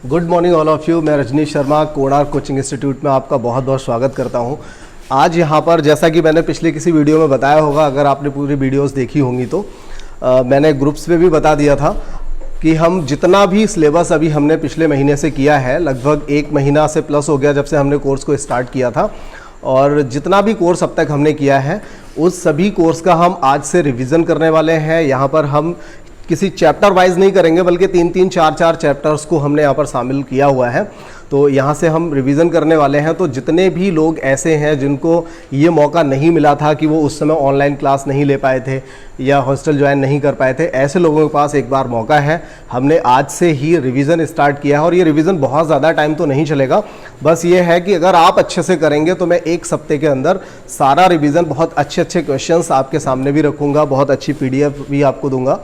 Good morning all of you. मैं Rajneesh Sharma Konark coaching institute में आपका बहुत बहुत स्वागत करता हूं। आज यहां पर जैसा कि मैंने पिछले किसी वीडियो में बताया होगा, अगर आपने पूरी वीडियोस देखी होंगी तो मैंने ग्रुप्स पे भी बता दिया था कि हम जितना भी सिलेबस अभी हमने पिछले महीने से किया है, लगभग 1 महीना से प्लस हो गया जब से हमने कोर्स को स्टार्ट किया था, और जितना भी कोर्स अब तक हमने किया है उस सभी कोर्स का हम आज से रिवीजन करने वाले हैं। यहाँ पर हम किसी चैप्टर वाइज नहीं करेंगे, बल्कि 3-3, 4-4 चैप्टर्स को हमने यहाँ पर शामिल किया हुआ है। तो यहाँ से हम रिवीजन करने वाले हैं। तो जितने भी लोग ऐसे हैं जिनको ये मौका नहीं मिला था कि वो उस समय ऑनलाइन क्लास नहीं ले पाए थे या हॉस्टल ज्वाइन नहीं कर पाए थे, ऐसे लोगों के पास एक बार मौका है। हमने आज से ही रिवीजन स्टार्ट किया है और ये रिवीजन बहुत ज़्यादा टाइम तो नहीं चलेगा। बस ये है कि अगर आप अच्छे से करेंगे तो मैं 1 हफ्ते के अंदर सारा रिवीजन, बहुत अच्छे अच्छे क्वेश्चंस आपके सामने भी रखूँगा, बहुत अच्छी PDF भी आपको दूंगा,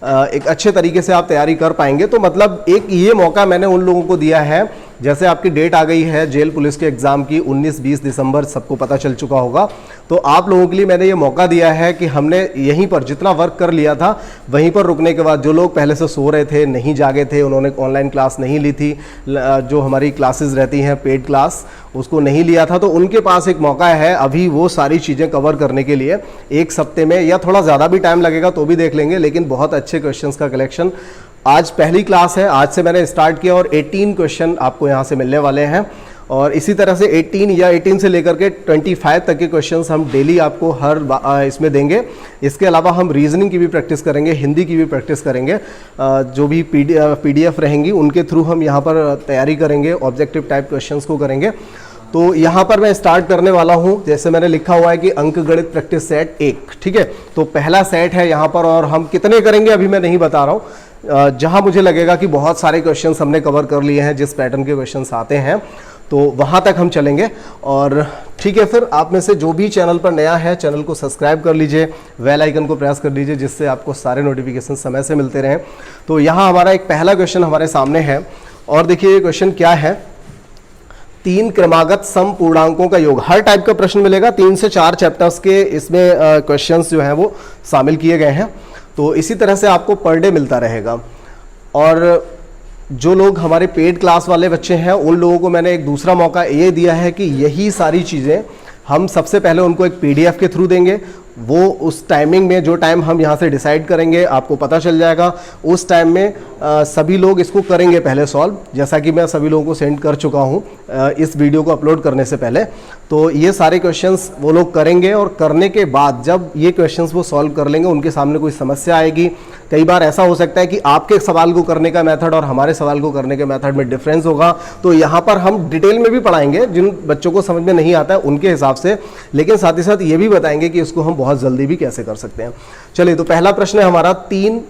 एक अच्छे तरीके से आप तैयारी कर पाएंगे। तो मतलब एक ये मौका मैंने उन लोगों को दिया है, जैसे आपकी डेट आ गई है जेल पुलिस के एग्ज़ाम की 19-20 दिसंबर, सबको पता चल चुका होगा। तो आप लोगों के लिए मैंने ये मौका दिया है कि हमने यहीं पर जितना वर्क कर लिया था वहीं पर रुकने के बाद, जो लोग पहले से सो रहे थे, नहीं जागे थे, उन्होंने ऑनलाइन क्लास नहीं ली थी, जो हमारी क्लासेस रहती हैं पेड क्लास, उसको नहीं लिया था, तो उनके पास एक मौका है अभी वो सारी चीज़ें कवर करने के लिए। 1 हफ्ते में या थोड़ा ज़्यादा भी टाइम लगेगा तो भी देख लेंगे, लेकिन बहुत अच्छे क्वेश्चंस का कलेक्शन। आज पहली क्लास है, आज से मैंने स्टार्ट किया और 18 क्वेश्चन आपको यहाँ से मिलने वाले हैं। और इसी तरह से 18 से लेकर के 25 तक के क्वेश्चंस हम डेली आपको हर इसमें देंगे। इसके अलावा हम रीजनिंग की भी प्रैक्टिस करेंगे, हिंदी की भी प्रैक्टिस करेंगे। जो भी PDF रहेंगी उनके थ्रू हम यहाँ पर तैयारी करेंगे, ऑब्जेक्टिव टाइप क्वेश्चंस को करेंगे। तो यहाँ पर मैं स्टार्ट करने वाला हूँ, जैसे मैंने लिखा हुआ है कि अंक गणित प्रैक्टिस सेट 1, ठीक है। तो पहला सेट है यहाँ पर, और हम कितने करेंगे अभी मैं नहीं बता रहा हूँ। जहाँ मुझे लगेगा कि बहुत सारे क्वेश्चंस हमने कवर कर लिए हैं, जिस पैटर्न के क्वेश्चंस आते हैं, तो वहाँ तक हम चलेंगे। और ठीक है, फिर आप में से जो भी चैनल पर नया है, चैनल को सब्सक्राइब कर लीजिए, बेल आइकन को प्रेस कर लीजिए, जिससे आपको सारे नोटिफिकेशन समय से मिलते रहें। तो यहाँ हमारा एक पहला क्वेश्चन हमारे सामने है, और देखिए ये क्वेश्चन क्या है। 3 क्रमागत सम पूर्णांकों का योग। हर टाइप का प्रश्न मिलेगा, 3 से 4 चैप्टर्स के इसमें क्वेश्चंस जो हैं वो शामिल किए गए हैं। तो इसी तरह से आपको पर डे मिलता रहेगा। और जो लोग हमारे पेड क्लास वाले बच्चे हैं, उन लोगों को मैंने एक दूसरा मौका ये दिया है कि यही सारी चीज़ें हम सबसे पहले उनको एक PDF के थ्रू देंगे। वो उस टाइमिंग में, जो टाइम हम यहाँ से डिसाइड करेंगे, आपको पता चल जाएगा, उस टाइम में सभी लोग इसको करेंगे पहले सॉल्व, जैसा कि मैं सभी लोगों को सेंड कर चुका हूँ इस वीडियो को अपलोड करने से पहले। तो ये सारे क्वेश्चंस वो लोग करेंगे, और करने के बाद जब ये क्वेश्चंस वो सॉल्व कर लेंगे, उनके सामने कोई समस्या आएगी। कई बार ऐसा हो सकता है कि आपके सवाल को करने का मेथड और हमारे सवाल को करने के मेथड में डिफरेंस होगा। तो यहाँ पर हम डिटेल में भी पढ़ाएंगे, जिन बच्चों को समझ में नहीं आता है उनके हिसाब से, लेकिन साथ ही साथ ये भी बताएंगे कि इसको हम बहुत जल्दी भी कैसे कर सकते हैं। चलिए, तो पहला प्रश्न है हमारा, 3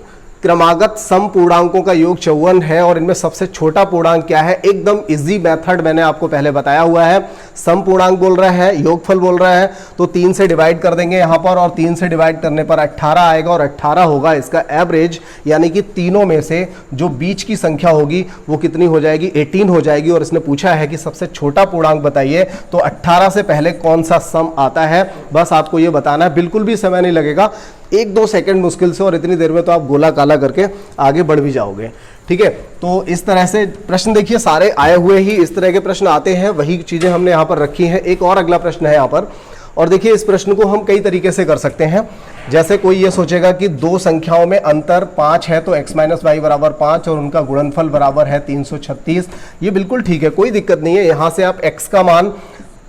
क्रमागत सम पूर्णांकों का योग 54 है, और इनमें सबसे छोटा पूर्णांक क्या है। एकदम इजी मेथड मैंने आपको पहले बताया हुआ है। सम पूर्णांक बोल रहा है, योगफल बोल रहा है, तो 3 से डिवाइड कर देंगे यहाँ पर, और 3 से डिवाइड करने पर 18 आएगा, और 18 होगा इसका एवरेज, यानी कि तीनों में से जो बीच की संख्या होगी वो कितनी हो जाएगी, 18 हो जाएगी। और इसने पूछा है कि सबसे छोटा पूर्णांक बताइए, तो 18 से पहले कौन सा सम आता है, बस आपको ये बताना है। बिल्कुल भी समय नहीं लगेगा, 1-2 सेकंड मुश्किल से, और इतनी देर में तो आप गोला काला करके आगे बढ़ भी जाओगे, ठीक है। तो इस तरह से प्रश्न देखिए, सारे आए हुए ही इस तरह के प्रश्न आते हैं, वही चीजें हमने यहाँ पर रखी हैं। एक और अगला प्रश्न है यहाँ पर, और देखिए इस प्रश्न को हम कई तरीके से कर सकते हैं। जैसे कोई ये सोचेगा कि 2 संख्याओं में अंतर 5 है, तो x - y बराबर 5 और उनका गुणनफल बराबर है 336। ये बिल्कुल ठीक है, कोई दिक्कत नहीं है। यहाँ से आप x का मान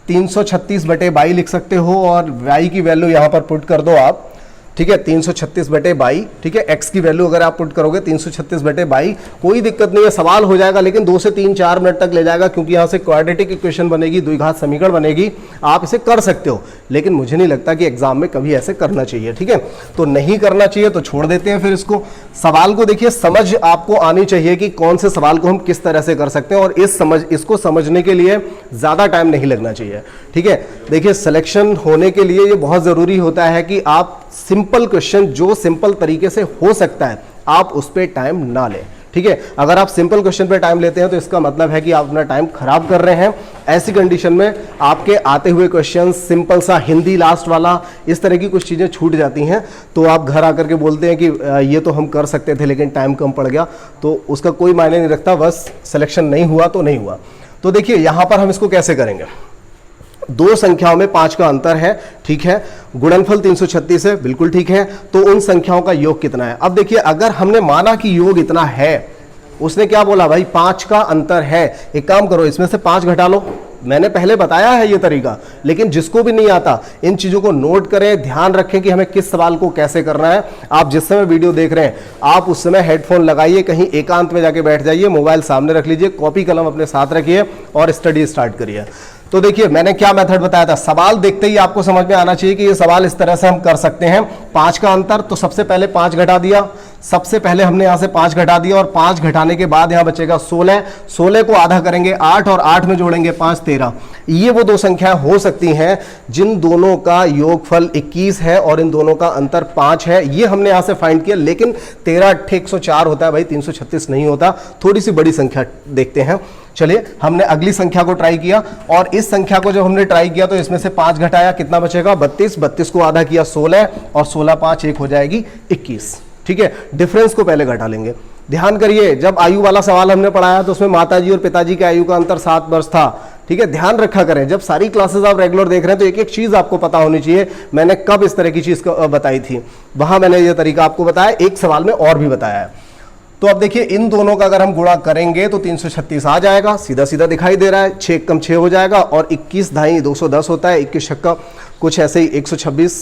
336/22 लिख सकते हो, और y की वैल्यू यहाँ पर पुट कर दो आप, ठीक है, 336/22, ठीक है। x की वैल्यू अगर आप पुट करोगे 336/22, कोई दिक्कत नहीं है, सवाल हो जाएगा, लेकिन 2 से 3-4 मिनट तक ले जाएगा, क्योंकि यहाँ से क्वाड्रेटिक इक्वेशन बनेगी, द्विघात समीकरण बनेगी। आप इसे कर सकते हो, लेकिन मुझे नहीं लगता कि एग्जाम में कभी ऐसे करना चाहिए, ठीक है। तो नहीं करना चाहिए, तो छोड़ देते हैं फिर इसको। सवाल को देखिए, समझ आपको आनी चाहिए कि कौन से सवाल को हम किस तरह से कर सकते हैं, और इसको समझने के लिए ज़्यादा टाइम नहीं लगना चाहिए, ठीक है। देखिए, सिलेक्शन होने के लिए ये बहुत ज़रूरी होता है कि आप सिंपल क्वेश्चन, जो सिंपल तरीके से हो सकता है, आप उस पर टाइम ना लें, ठीक है। अगर आप सिंपल क्वेश्चन पे टाइम लेते हैं तो इसका मतलब है कि आप अपना टाइम खराब कर रहे हैं। ऐसी कंडीशन में आपके आते हुए क्वेश्चन सिंपल सा हिंदी लास्ट वाला, इस तरह की कुछ चीज़ें छूट जाती हैं, तो आप घर आकर के बोलते हैं कि ये तो हम कर सकते थे लेकिन टाइम कम पड़ गया, तो उसका कोई मायने नहीं रखता, बस सिलेक्शन नहीं हुआ तो नहीं हुआ। तो देखिए यहाँ पर हम इसको कैसे करेंगे, दो संख्याओं में 5 का अंतर है, ठीक है, गुणनफल 336 है, बिल्कुल ठीक है, तो उन संख्याओं का योग कितना है। अब देखिए अगर हमने माना कि योग इतना है, उसने क्या बोला भाई 5 का अंतर है, एक काम करो इसमें से 5 घटा लो, मैंने पहले बताया है ये तरीका, लेकिन जिसको भी नहीं आता इन चीजों को नोट करें, ध्यान रखें कि हमें किस सवाल को कैसे करना है। आप जिस समय वीडियो देख रहे हैं आप उस समय हेडफोन लगाइए, कहीं एकांत में जाके बैठ जाइए, मोबाइल सामने रख लीजिए, कॉपी कलम अपने साथ रखिए और स्टडी स्टार्ट करिए। तो देखिए मैंने क्या मेथड बताया था, सवाल देखते ही आपको समझ में आना चाहिए कि ये सवाल इस तरह से हम कर सकते हैं। 5 का अंतर, तो सबसे पहले 5 घटा दिया, सबसे पहले हमने यहां से 5 घटा दिया और 5 घटाने के बाद यहां बचेगा 16, 16 को आधा करेंगे 8 और 8 में जोड़ेंगे 5, 13। ये वो दो संख्याएं हो सकती हैं जिन दोनों का योगफल 21 है और इन दोनों का अंतर 5 है, ये हमने यहां से फाइंड किया। लेकिन 13 8 104 होता है भाई, 336 नहीं होता, थोड़ी सी बड़ी संख्या देखते हैं। चलिए हमने अगली संख्या को ट्राई किया और इस संख्या को जब हमने ट्राई किया तो इसमें से 5 घटाया, कितना बचेगा 32, 32 को आधा किया 16 और 16 5 1 हो जाएगी 21, ठीक है। डिफरेंस को पहले घटा लेंगे। ध्यान करिए जब आयु वाला सवाल हमने पढ़ाया तो उसमें माताजी और पिताजी के आयु का अंतर 7 वर्ष था, ठीक है। ध्यान रखा करें जब सारी क्लासेस आप रेगुलर देख रहे हैं तो एक एक चीज आपको पता होनी चाहिए। मैंने कब इस तरह की चीज बताई थी, वहां मैंने ये तरीका आपको बताया, एक सवाल में और भी बताया है। तो अब देखिए इन दोनों का अगर हम गुणा करेंगे तो 336 आ जाएगा, सीधा सीधा दिखाई दे रहा है, 6 कम 6 हो जाएगा और 21 ढाई 210 होता है, 21 छक्का कुछ ऐसे ही 126,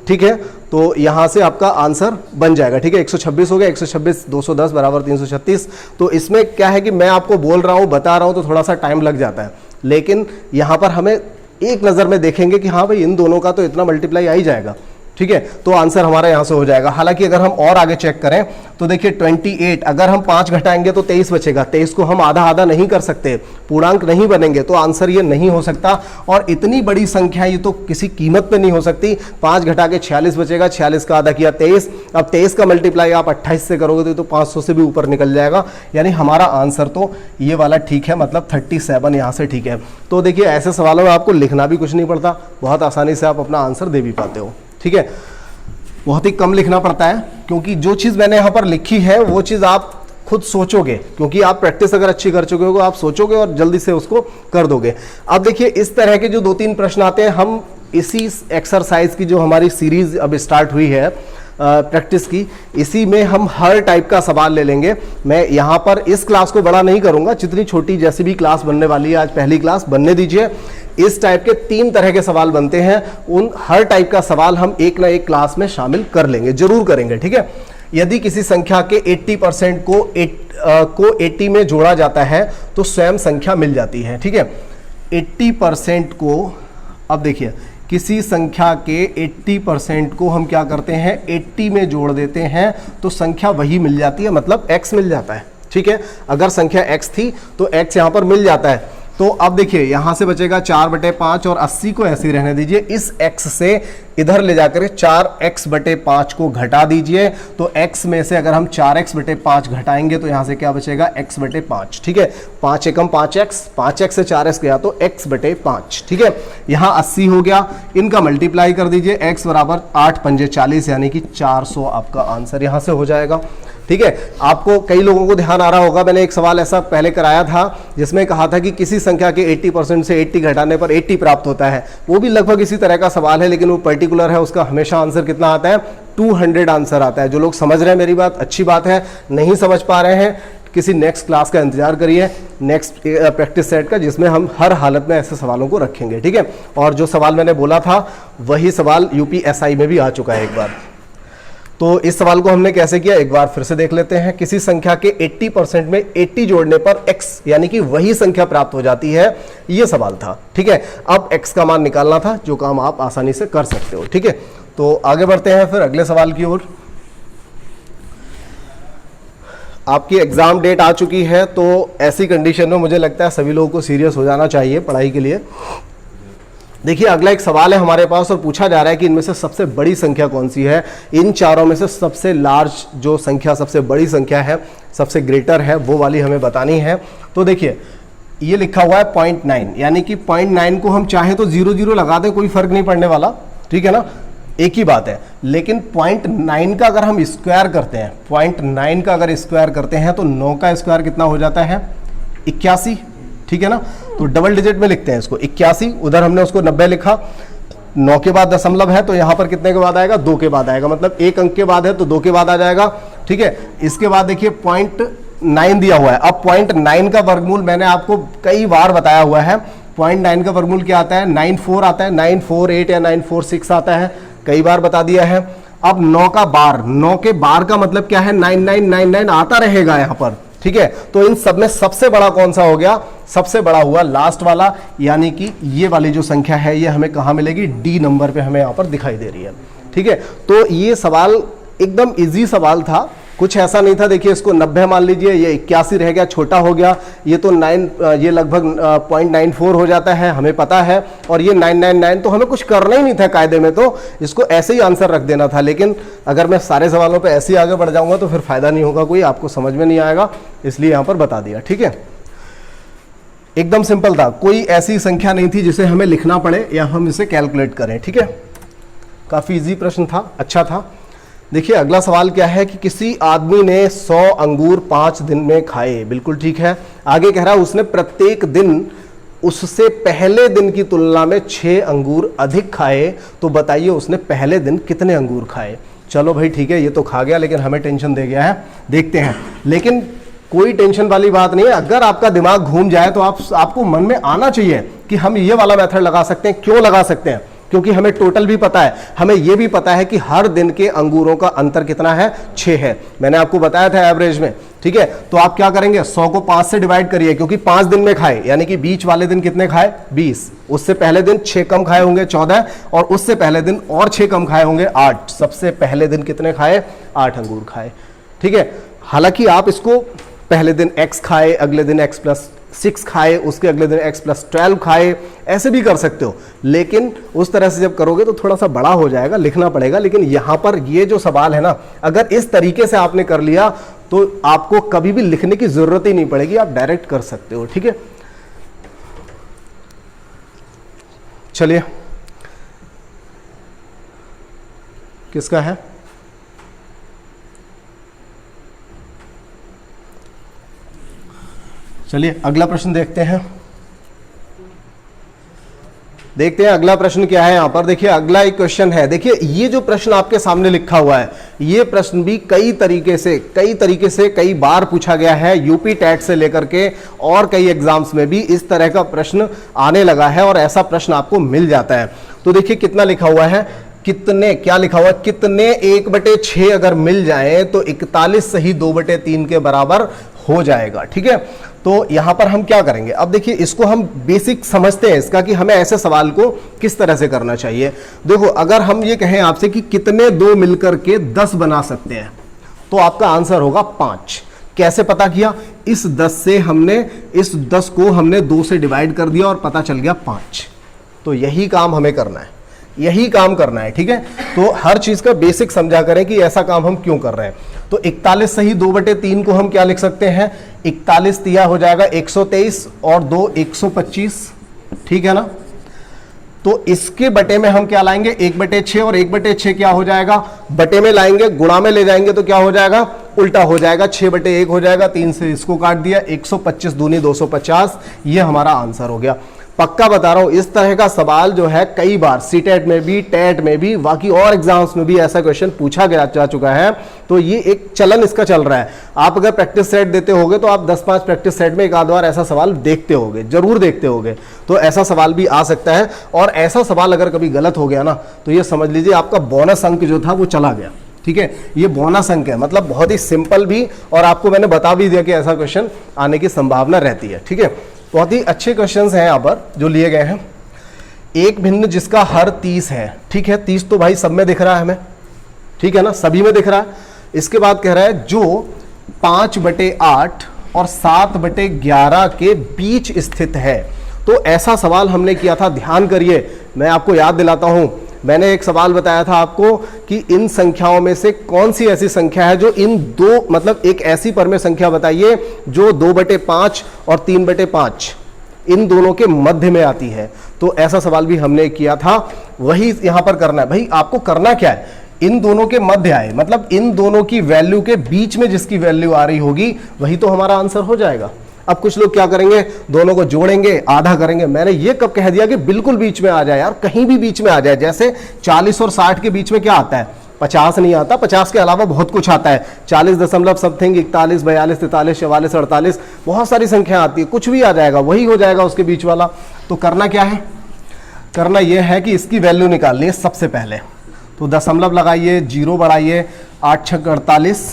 ठीक है। तो यहां से आपका आंसर बन जाएगा, ठीक है, 126 हो गया, 126 210 बराबर 336। तो इसमें क्या है कि मैं आपको बोल रहा हूं, बता रहा हूं, तो थोड़ा सा टाइम लग जाता है, लेकिन यहां पर हमें एक नजर में देखेंगे कि हाँ भाई इन दोनों का तो इतना मल्टीप्लाई आ ही जाएगा, ठीक है। तो आंसर हमारा यहां से हो जाएगा। हालांकि अगर हम और आगे चेक करें तो देखिए 28, अगर हम 5 घटाएंगे तो 23 बचेगा, 23 को हम आधा आधा नहीं कर सकते, पूर्णांक नहीं बनेंगे, तो आंसर ये नहीं हो सकता। और इतनी बड़ी संख्या ये तो किसी कीमत पे नहीं हो सकती। 5 घटा के 46 बचेगा, 46 का आधा किया 23, अब 23 का मल्टीप्लाई आप 28 से करोगे तो 500 से भी ऊपर निकल जाएगा, यानी हमारा आंसर तो ये वाला ठीक है, मतलब 37 यहां से ठीक है। तो देखिए ऐसे सवालों में आपको लिखना भी कुछ नहीं पड़ता, बहुत आसानी से आप अपना आंसर दे भी पाते हो, ठीक है। बहुत ही कम लिखना पड़ता है क्योंकि जो चीज़ मैंने यहाँ पर लिखी है वो चीज़ आप खुद सोचोगे, क्योंकि आप प्रैक्टिस अगर अच्छी कर चुके हो आप सोचोगे और जल्दी से उसको कर दोगे। अब देखिए इस तरह के जो 2-3 प्रश्न आते हैं, हम इसी एक्सरसाइज की जो हमारी सीरीज अब स्टार्ट हुई है प्रैक्टिस की, इसी में हम हर टाइप का सवाल ले लेंगे। मैं यहाँ पर इस क्लास को बड़ा नहीं करूँगा, जितनी छोटी जैसी भी क्लास बनने वाली है, आज पहली क्लास बनने दीजिए। इस टाइप के 3 तरह के सवाल बनते हैं, उन हर टाइप का सवाल हम एक ना एक क्लास में शामिल कर लेंगे, जरूर करेंगे, ठीक है। यदि किसी संख्या के 80% को 80 में जोड़ा जाता है तो स्वयं संख्या मिल जाती है, ठीक है। 80% को, अब देखिए किसी संख्या के 80% को हम क्या करते हैं 80 में जोड़ देते हैं तो संख्या वही मिल जाती है, मतलब x मिल जाता है, ठीक है। अगर संख्या x थी तो x यहां पर मिल जाता है। तो अब देखिए यहां से बचेगा 4/5 और 80 को ऐसे ही रहने दीजिए। इस x से इधर ले जाकर 4x/5 को घटा दीजिए, तो x में से अगर हम 4x/5 घटाएंगे तो यहां से क्या बचेगा x/5, ठीक है। 5 एकम 5x, 5x से 4x गया तो x/5, ठीक है। यहां 80 हो गया, इनका मल्टीप्लाई कर दीजिए, x बराबर 8 पंजे 40 यानी कि 400 आपका आंसर यहां से हो जाएगा, ठीक है। आपको कई लोगों को ध्यान आ रहा होगा, मैंने एक सवाल ऐसा पहले कराया था जिसमें कहा था कि किसी संख्या के 80% से 80 घटाने पर 80 प्राप्त होता है। वो भी लगभग इसी तरह का सवाल है, लेकिन वो पर्टिकुलर है, उसका हमेशा आंसर कितना आता है 200 आंसर आता है। जो लोग समझ रहे हैं मेरी बात, अच्छी बात है, नहीं समझ पा रहे हैं किसी नेक्स्ट क्लास का इंतजार करिए, नेक्स्ट प्रैक्टिस सेट का, जिसमें हम हर हालत में ऐसे सवालों को रखेंगे, ठीक है। और जो सवाल मैंने बोला था वही सवाल यूपीएसआई में भी आ चुका है एक बार। तो इस सवाल को हमने कैसे किया एक बार फिर से देख लेते हैं। किसी संख्या के 80% में 80 जोड़ने पर x यानी कि वही संख्या प्राप्त हो जाती है, ये सवाल था, ठीक है। अब x का मान निकालना था, जो काम आप आसानी से कर सकते हो, ठीक है। तो आगे बढ़ते हैं फिर अगले सवाल की ओर। आपकी एग्जाम डेट आ चुकी है, तो ऐसी कंडीशन में मुझे लगता है सभी लोगों को सीरियस हो जाना चाहिए पढ़ाई के लिए। देखिए अगला एक सवाल है हमारे पास और पूछा जा रहा है कि इनमें से सबसे बड़ी संख्या कौन सी है। इन चारों में से सबसे लार्ज जो संख्या, सबसे बड़ी संख्या है, सबसे ग्रेटर है, वो वाली हमें बतानी है। तो देखिए ये लिखा हुआ है 0.9, यानी कि 0.9 को हम चाहे तो 0 लगा दें, कोई फर्क नहीं पड़ने वाला, ठीक है ना, एक ही बात है। लेकिन 0.9 का अगर हम स्क्वायर करते हैं, 0.9 का अगर स्क्वायर करते हैं तो 9 का स्क्वायर कितना हो जाता है 81, ठीक है ना। तो डबल डिजिट में लिखते हैं इसको 81, उधर हमने उसको 90 लिखा, 9 के बाद दशमलव है तो यहां पर कितने के बाद आएगा 2 के बाद आएगा, मतलब एक अंक के बाद है तो 2 के बाद आ जाएगा, ठीक है। इसके बाद देखिए 0.9 दिया हुआ है। अब 0.9 का वर्गमूल मैंने आपको कई बार बताया हुआ है, 0.9 का वर्गमूल क्या आता है 94 आता है, 948 या 946 आता है, कई बार बता दिया है। अब 9 का बार, 9 के बार का मतलब क्या है 9999 आता रहेगा यहां पर, ठीक है। तो इन सब में सबसे बड़ा कौन सा हो गया, सबसे बड़ा हुआ लास्ट वाला, यानी कि ये वाली जो संख्या है ये हमें कहां मिलेगी, डी नंबर पे हमें यहां पर दिखाई दे रही है, ठीक है। तो ये सवाल एकदम इजी सवाल था, कुछ ऐसा नहीं था। देखिए इसको 90 मान लीजिए, ये 81 रह गया, छोटा हो गया, ये तो ये लगभग 0.94 हो जाता है, हमें पता है, और ये 999, तो हमें कुछ करना ही नहीं था कायदे में, तो इसको ऐसे ही आंसर रख देना था। लेकिन अगर मैं सारे सवालों पे ऐसे ही आगे बढ़ जाऊंगा तो फिर फायदा नहीं होगा कोई, आपको समझ में नहीं आएगा, इसलिए यहां पर बता दिया, ठीक है। एकदम सिंपल था, कोई ऐसी संख्या नहीं थी जिसे हमें लिखना पड़े या हम इसे कैलकुलेट करें, ठीक है। काफी इजी प्रश्न था, अच्छा था। देखिए अगला सवाल क्या है कि किसी आदमी ने 100 अंगूर 5 दिन में खाए, बिल्कुल ठीक है। आगे कह रहा है उसने प्रत्येक दिन उससे पहले दिन की तुलना में 6 अंगूर अधिक खाए, तो बताइए उसने पहले दिन कितने अंगूर खाए। चलो भाई ठीक है, ये तो खा गया लेकिन हमें टेंशन दे गया है, देखते हैं। लेकिन कोई टेंशन वाली बात नहीं है, अगर आपका दिमाग घूम जाए तो आपको मन में आना चाहिए कि हम ये वाला मेथड लगा सकते हैं। क्यों लगा सकते हैं, क्योंकि हमें टोटल भी पता है, हमें यह भी पता है कि हर दिन के अंगूरों का अंतर कितना है 6 है, मैंने आपको बताया था एवरेज में, ठीक है। तो आप क्या करेंगे 100 को 5 से डिवाइड करिए, क्योंकि 5 दिन में खाए, यानी कि बीच वाले दिन कितने खाए 20, उससे पहले दिन 6 कम खाए होंगे 14, और उससे पहले दिन और 6 कम खाए होंगे 8, सबसे पहले दिन कितने खाए 8 अंगूर खाए, ठीक है। हालांकि आप इसको पहले दिन x खाए, अगले दिन x+6 खाए, उसके अगले दिन x+12 खाए, ऐसे भी कर सकते हो, लेकिन उस तरह से जब करोगे तो थोड़ा सा बड़ा हो जाएगा, लिखना पड़ेगा। लेकिन यहां पर ये जो सवाल है ना, अगर इस तरीके से आपने कर लिया तो आपको कभी भी लिखने की जरूरत ही नहीं पड़ेगी, आप डायरेक्ट कर सकते हो, ठीक है। चलिए किसका है, चलिए अगला प्रश्न देखते हैं। अगला प्रश्न क्या है यहां पर। देखिए अगला एक क्वेश्चन है, देखिए ये जो प्रश्न आपके सामने लिखा हुआ है, ये प्रश्न भी कई तरीके से कई बार पूछा गया है, यूपी टेट से लेकर के और कई एग्जाम्स में भी इस तरह का प्रश्न आने लगा है और ऐसा प्रश्न आपको मिल जाता है। तो देखिए कितना लिखा हुआ है, कितने, क्या लिखा हुआ है, कितने 1/6 अगर मिल जाए तो 41 सही 2/3 के बराबर हो जाएगा, ठीक है। तो यहां पर हम क्या करेंगे, अब देखिए इसको हम बेसिक समझते हैं इसका कि हमें ऐसे सवाल को किस तरह से करना चाहिए। देखो अगर हम ये कहें आपसे कि कितने 2 मिलकर के 10 बना सकते हैं, तो आपका आंसर होगा 5। कैसे पता किया, इस 10 को हमने 2 से डिवाइड कर दिया और पता चल गया 5। तो यही काम हमें करना है, ठीक है। तो हर चीज का बेसिक समझा करें कि ऐसा काम हम क्यों कर रहे हैं। तो 41 सही 2/3 को हम क्या लिख सकते हैं, 41 तिया हो जाएगा 123 और 2 125, ठीक है ना। तो इसके बटे में हम क्या लाएंगे 1/6, और 1/6 क्या हो जाएगा, बटे में लाएंगे, गुणा में ले जाएंगे तो क्या हो जाएगा, उल्टा हो जाएगा, 6/1 हो जाएगा, 3 से इसको काट दिया, 125 दूनी 250, ये हमारा आंसर हो गया। पक्का बता रहा हूं, इस तरह का सवाल जो है कई बार सीटेट में भी, टेट में भी, बाकी और एग्जाम्स में भी ऐसा क्वेश्चन पूछा गया जा चुका है। तो ये एक चलन इसका चल रहा है। आप अगर प्रैक्टिस सेट देते होगे तो आप 10-5 प्रैक्टिस सेट में एक आध बार ऐसा सवाल देखते होगे, जरूर देखते होगे। तो ऐसा सवाल भी आ सकता है, और ऐसा सवाल अगर कभी गलत हो गया ना तो ये समझ लीजिए आपका बोनस अंक जो था वो चला गया, ठीक है। ये बोनस अंक है, मतलब बहुत ही सिंपल भी, और आपको मैंने बता भी दिया कि ऐसा क्वेश्चन आने की संभावना रहती है, ठीक है। बहुत ही अच्छे क्वेश्चंस हैं यहाँ पर जो लिए गए हैं। एक भिन्न जिसका हर 30 है, ठीक है, 30 तो भाई सब में दिख रहा है हमें, ठीक है ना, सभी में दिख रहा है। इसके बाद कह रहा है जो 5/8 और 7/11 के बीच स्थित है। तो ऐसा सवाल हमने किया था, ध्यान करिए, मैं आपको याद दिलाता हूं, मैंने एक सवाल बताया था आपको कि इन संख्याओं में से कौन सी ऐसी संख्या है जो इन दो, मतलब एक ऐसी परमेय संख्या बताइए जो 2/5 और 3/5, इन दोनों के मध्य में आती है। तो ऐसा सवाल भी हमने किया था, वही यहां पर करना है। भाई आपको करना क्या है, इन दोनों के मध्य आए, मतलब इन दोनों की वैल्यू के बीच में जिसकी वैल्यू आ रही होगी वही तो हमारा आंसर हो जाएगा। अब कुछ लोग क्या करेंगे, दोनों को जोड़ेंगे, आधा करेंगे। मैंने ये कब कह दिया कि बिल्कुल बीच में आ जाए यार, कहीं भी बीच में आ जाए। जैसे 40 और 60 के बीच में क्या आता है, 50 नहीं आता, 50 के अलावा बहुत कुछ आता है, 40 दशमलव समथिंग, 41, 42, 43, 44, 48, बहुत सारी संख्या आती है, कुछ भी आ जाएगा, वही हो जाएगा उसके बीच वाला। तो करना क्या है, करना यह है कि इसकी वैल्यू निकालनी है सबसे पहले। तो दशमलव लगाइए, जीरो बढ़ाइए, 8 छक 48,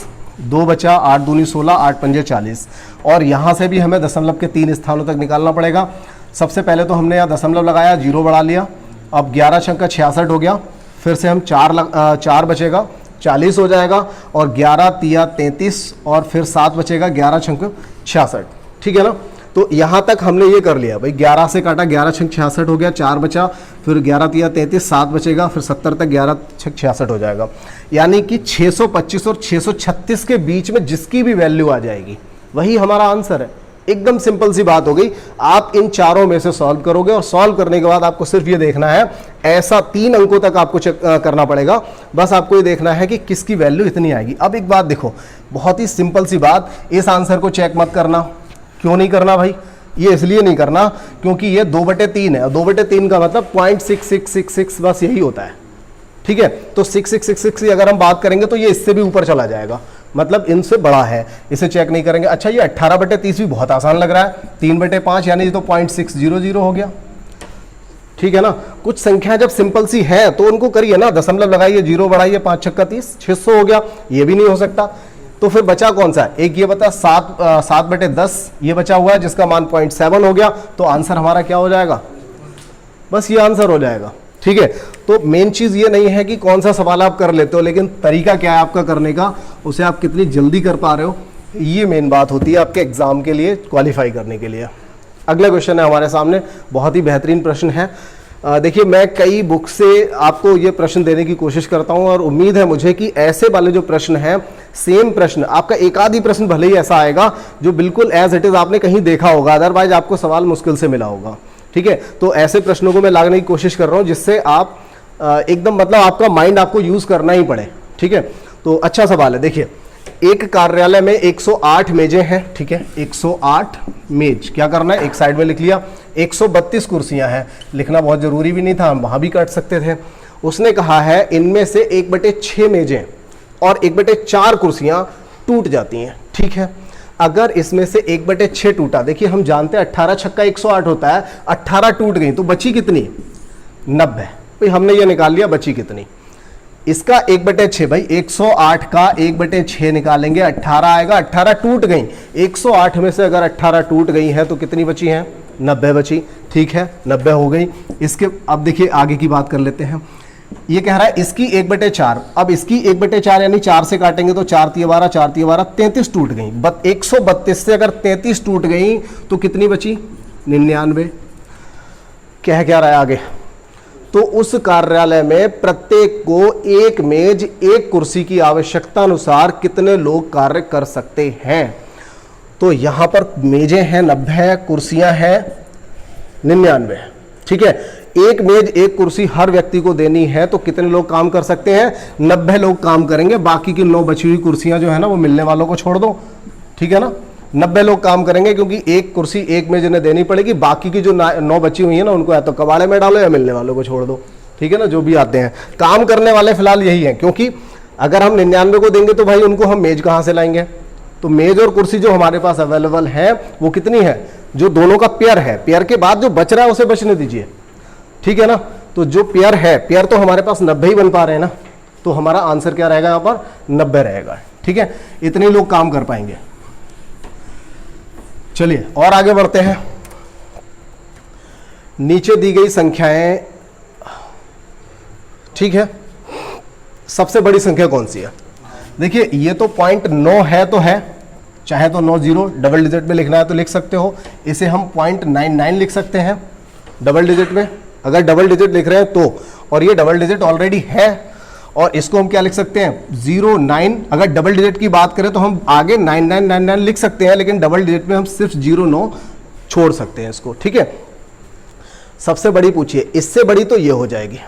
2 बचा, 8 दूनी 16, 8 पंजे 40। और यहाँ से भी हमें दशमलव के 3 स्थानों तक निकालना पड़ेगा। सबसे पहले तो हमने यहाँ दशमलव लगाया, जीरो बढ़ा लिया, अब 11 छक 66 हो गया, फिर से हम 4 बचेगा, 40 हो जाएगा, और 11 तिया 33, और फिर 7 बचेगा, 11 छक 66। ठीक है ना। तो यहाँ तक हमने ये कर लिया भाई, 11 से काटा, 11 छक 66 हो गया, 4 बचा, फिर 11 तिया 33, 7 बचेगा, फिर 70 तक 11 छक 66 हो जाएगा। यानी कि 625 और 636 के बीच में जिसकी भी वैल्यू आ जाएगी वही हमारा आंसर है। एकदम सिंपल सी बात हो गई। आप इन चारों में से सॉल्व करोगे, और सॉल्व करने के बाद आपको सिर्फ ये देखना है, ऐसा 3 अंकों तक आपको चेक करना पड़ेगा। बस आपको ये देखना है कि किसकी वैल्यू इतनी आएगी। अब एक बात देखो, बहुत ही सिंपल सी बात, इस आंसर को चेक मत करना। क्यों नहीं करना भाई, ये इसलिए नहीं करना क्योंकि ये 2/3 है, और 2/3 का मतलब 0.6666, बस यही होता है। ठीक है, तो 6666 की अगर हम बात करेंगे तो ये इससे भी ऊपर चला जाएगा, मतलब इनसे बड़ा है, इसे चेक नहीं करेंगे। अच्छा, ये 18/30 भी बहुत आसान लग रहा है, 3/5 यानी तो 0.600 हो गया। ठीक है ना। कुछ संख्या जब सिंपल सी है तो उनको करिए ना, दशमलव लगाइए, जीरो बढ़ाइए, 5 छक्का 30, 600 हो गया। ये भी नहीं हो सकता, तो फिर बचा कौन सा, एक ये बता 7/10 ये बचा हुआ है जिसका मान 0.7 हो गया। तो आंसर हमारा क्या हो जाएगा, बस ये आंसर हो जाएगा। ठीक है, तो मेन चीज ये नहीं है कि कौन सा सवाल आप कर लेते हो, लेकिन तरीका क्या है आपका करने का, उसे आप कितनी जल्दी कर पा रहे हो, ये मेन बात होती है आपके एग्जाम के लिए, क्वालिफाई करने के लिए। अगला क्वेश्चन है हमारे सामने, बहुत ही बेहतरीन प्रश्न है। देखिए, मैं कई बुक से आपको ये प्रश्न देने की कोशिश करता हूं, और उम्मीद है मुझे कि ऐसे वाले जो प्रश्न हैं, सेम प्रश्न आपका, एक आध ही प्रश्न भले ही ऐसा आएगा जो बिल्कुल एज इट इज आपने कहीं देखा होगा, अदरवाइज आपको सवाल मुश्किल से मिला होगा। ठीक है, तो ऐसे प्रश्नों को मैं लाने की कोशिश कर रहा हूं जिससे आप एकदम, मतलब आपका माइंड आपको यूज करना ही पड़े। ठीक है, तो अच्छा सवाल है। देखिए, एक कार्यालय में 108 मेजें हैं। ठीक है, 108 मेज, क्या करना है, एक साइड में लिख लिया। 132 कुर्सियां हैं, लिखना बहुत जरूरी भी नहीं था, हम वहां भी काट सकते थे। उसने कहा है इनमें से 1/6 मेजें और 1/4 कुर्सियां टूट जाती हैं। ठीक है, अगर इसमें से 1/6 टूटा, देखिए हम जानते हैं 18 छक्का 108 होता है, 18 टूट गई तो बची कितनी, 90। भाई हमने ये निकाल लिया, बची कितनी, इसका 1/6, भाई 108 का 1/6 निकालेंगे, 18 आएगा। 18 टूट गई, 108 में से अगर 18 टूट गई है तो कितनी बची हैं, 90 बची। ठीक है, 90 हो गई। इसके अब देखिए आगे की बात कर लेते हैं। ये कह रहा है इसकी 1/4, अब इसकी 1/4 यानी 4 से काटेंगे तो 4 तिया 12, 4 तिया 12, 33 टूट गई। 132 से अगर 33 टूट गई तो कितनी बची, 99। क्या रहा है आगे, तो उस कार्यालय में प्रत्येक को एक मेज एक कुर्सी की आवश्यकता अनुसार कितने लोग कार्य कर सकते हैं। तो यहां पर मेजें हैं 90, कुर्सियां हैं 99। ठीक है, एक मेज एक कुर्सी हर व्यक्ति को देनी है तो कितने लोग काम कर सकते हैं, 90 लोग काम करेंगे। बाकी की 9 बची हुई कुर्सियां जो है ना वो मिलने वालों को छोड़ दो। ठीक है ना, 90 लोग काम करेंगे क्योंकि एक कुर्सी एक मेज ने देनी पड़ेगी। बाकी की जो 9 बची हुई है ना उनको या तो कबाड़े में डालो या मिलने वालों को छोड़ दो। ठीक है ना, जो भी आते हैं काम करने वाले फिलहाल यही है, क्योंकि अगर हम 99 को देंगे तो भाई उनको हम मेज कहां से लाएंगे। तो मेज और कुर्सी जो हमारे पास अवेलेबल है वो कितनी है, जो दोनों का पेयर है, पेयर के बाद जो बच रहा है उसे बचने दीजिए। ठीक है ना, तो जो पेयर है, पेयर तो हमारे पास 90 ही बन पा रहे हैं ना, तो हमारा आंसर क्या रहेगा, यहां पर 90 रहेगा। ठीक है, इतने लोग काम कर पाएंगे। चलिए और आगे बढ़ते हैं। नीचे दी गई संख्याएं, ठीक है, सबसे बड़ी संख्या कौन सी है। देखिए ये तो 0.9 है तो है, चाहे तो 90 डबल डिजिट में लिखना है तो लिख सकते हो। इसे हम 0.99 लिख सकते हैं डबल डिजिट में, अगर डबल डिजिट लिख रहे हैं तो, और ये डबल डिजिट ऑलरेडी है। और इसको हम क्या लिख सकते हैं, 09। अगर डबल डिजिट की बात करें तो हम आगे 9999 लिख सकते हैं, लेकिन डबल डिजिट में हम सिर्फ 09 छोड़ सकते हैं इसको, ठीक है। सबसे बड़ी पूछिए, इससे बड़ी तो ये हो जाएगी,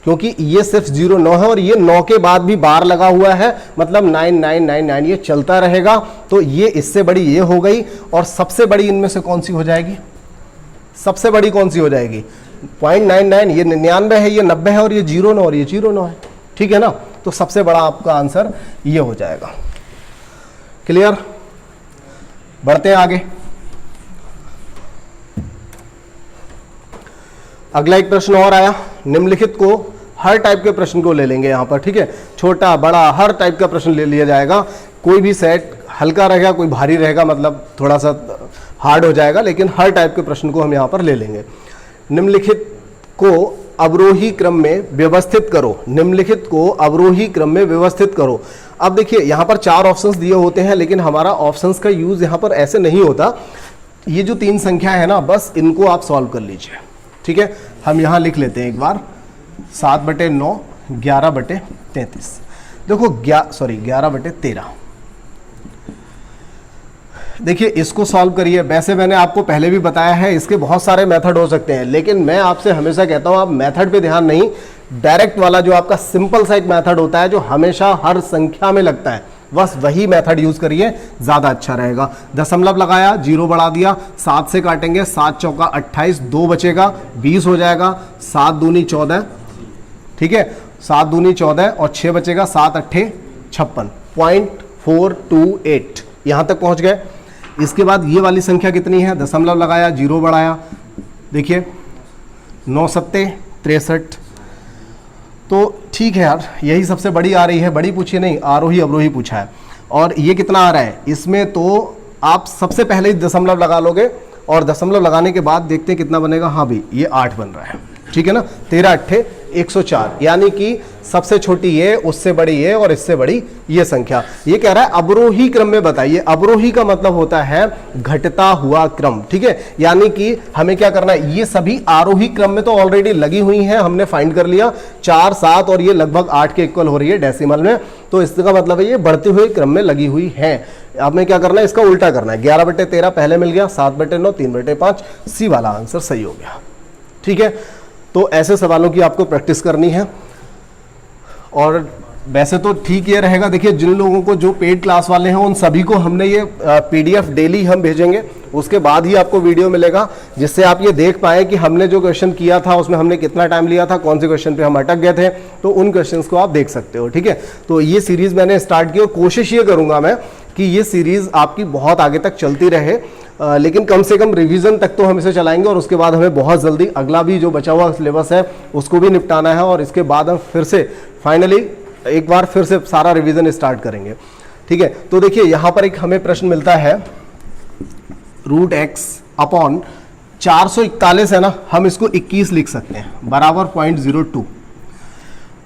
क्योंकि ये सिर्फ 0 9 है और ये 9 के बाद भी बार लगा हुआ है, मतलब 9999 ये चलता रहेगा, तो ये इससे बड़ी ये हो गई। और सबसे बड़ी इनमें से कौन सी हो जाएगी, सबसे बड़ी कौन सी हो जाएगी, 0.99, ये 99 है, ये 90 है और ये 09 और ये 09 है, ठीक है ना। तो सबसे बड़ा आपका आंसर ये हो जाएगा। क्लियर, बढ़ते हैं आगे। अगला एक प्रश्न और आया, निम्नलिखित को, हर टाइप के प्रश्न को ले लेंगे यहां पर, ठीक है। छोटा बड़ा हर टाइप का प्रश्न ले लिया जाएगा, कोई भी सेट हल्का रहेगा कोई भारी रहेगा, मतलब थोड़ा सा हार्ड हो जाएगा, लेकिन हर टाइप के प्रश्न को हम यहां पर ले लेंगे। निम्नलिखित को अवरोही क्रम में व्यवस्थित करो, निम्नलिखित को अवरोही क्रम में व्यवस्थित करो। अब देखिए यहां पर 4 ऑप्शंस दिए होते हैं, लेकिन हमारा ऑप्शंस का यूज यहां पर ऐसे नहीं होता। ये जो 3 संख्या है ना, बस इनको आप सॉल्व कर लीजिए, ठीक है। हम यहां लिख लेते हैं एक बार, 7/9 11/33, देखो 11/13। देखिए इसको सॉल्व करिए। वैसे मैंने आपको पहले भी बताया है, इसके बहुत सारे मेथड हो सकते हैं, लेकिन मैं आपसे हमेशा कहता हूं आप मेथड पे ध्यान नहीं, डायरेक्ट वाला जो आपका सिंपल सा एक मेथड होता है जो हमेशा हर संख्या में लगता है, बस वही मेथड यूज करिए, ज्यादा अच्छा रहेगा। दशमलव लगाया, 0 बढ़ा दिया, 7 से काटेंगे, 7 चौका 28, 2 बचेगा, 20 हो जाएगा, 7 दूनी 14, ठीक है, 7 दूनी 14 और 6 बचेगा, 7 अट्ठे 56, 0.428 यहां तक पहुंच गए। इसके बाद ये वाली संख्या कितनी है, दशमलव लगाया, 0 बढ़ाया, देखिए 9 सत्ते 63, तो ठीक है यार, यही सबसे बड़ी आ रही है। बड़ी पूछी नहीं, आरोही अवरोही पूछा है। और ये कितना आ रहा है, इसमें तो आप सबसे पहले ही दशमलव लगा लोगे और दशमलव लगाने के बाद देखते हैं कितना बनेगा। हाँ भी, ये 8 बन रहा है, ठीक है ना। 13 अट्ठे 104, यानी कि सबसे छोटी ये, उससे बड़ी ये और इससे बड़ी ये संख्या। ये कह रहा है अवरोही क्रम में बताइए। अवरोही का मतलब होता है घटता हुआ क्रम, ठीक है। यानी कि हमें क्या करना है, ये सभी आरोही क्रम में तो ऑलरेडी लगी हुई हैं, हमने फाइंड कर लिया 4 7 और ये लगभग 8 के इक्वल हो रही है डेसिमल में, तो इसका मतलब है ये बढ़ते हुए क्रम में लगी हुई है। अब हमें क्या करना है, इसका उल्टा करना है। 11/13 पहले मिल गया, 7/9 3/5, सी वाला आंसर सही हो गया, ठीक है। तो ऐसे सवालों की आपको प्रैक्टिस करनी है। और वैसे तो ठीक ये रहेगा, देखिए जिन लोगों को जो पेड क्लास वाले हैं उन सभी को हमने ये पीडीएफ डेली हम भेजेंगे, उसके बाद ही आपको वीडियो मिलेगा, जिससे आप ये देख पाएं कि हमने जो क्वेश्चन किया था उसमें हमने कितना टाइम लिया था, कौन से क्वेश्चन पे हम अटक गए थे, तो उन क्वेश्चंस को आप देख सकते हो, ठीक है। तो ये सीरीज मैंने स्टार्ट की और कोशिश ये करूंगा मैं कि ये सीरीज आपकी बहुत आगे तक चलती रहे, लेकिन कम से कम रिवीजन तक तो हम इसे चलाएंगे और उसके बाद हमें बहुत जल्दी अगला भी जो बचा हुआ सिलेबस है उसको भी निपटाना है, और इसके बाद हम फिर से फाइनली एक बार फिर से सारा रिवीजन स्टार्ट करेंगे, ठीक है। तो देखिए यहां पर एक हमें प्रश्न मिलता है, √x/441 है ना, हम इसको 21 लिख सकते हैं, बराबर 0.02।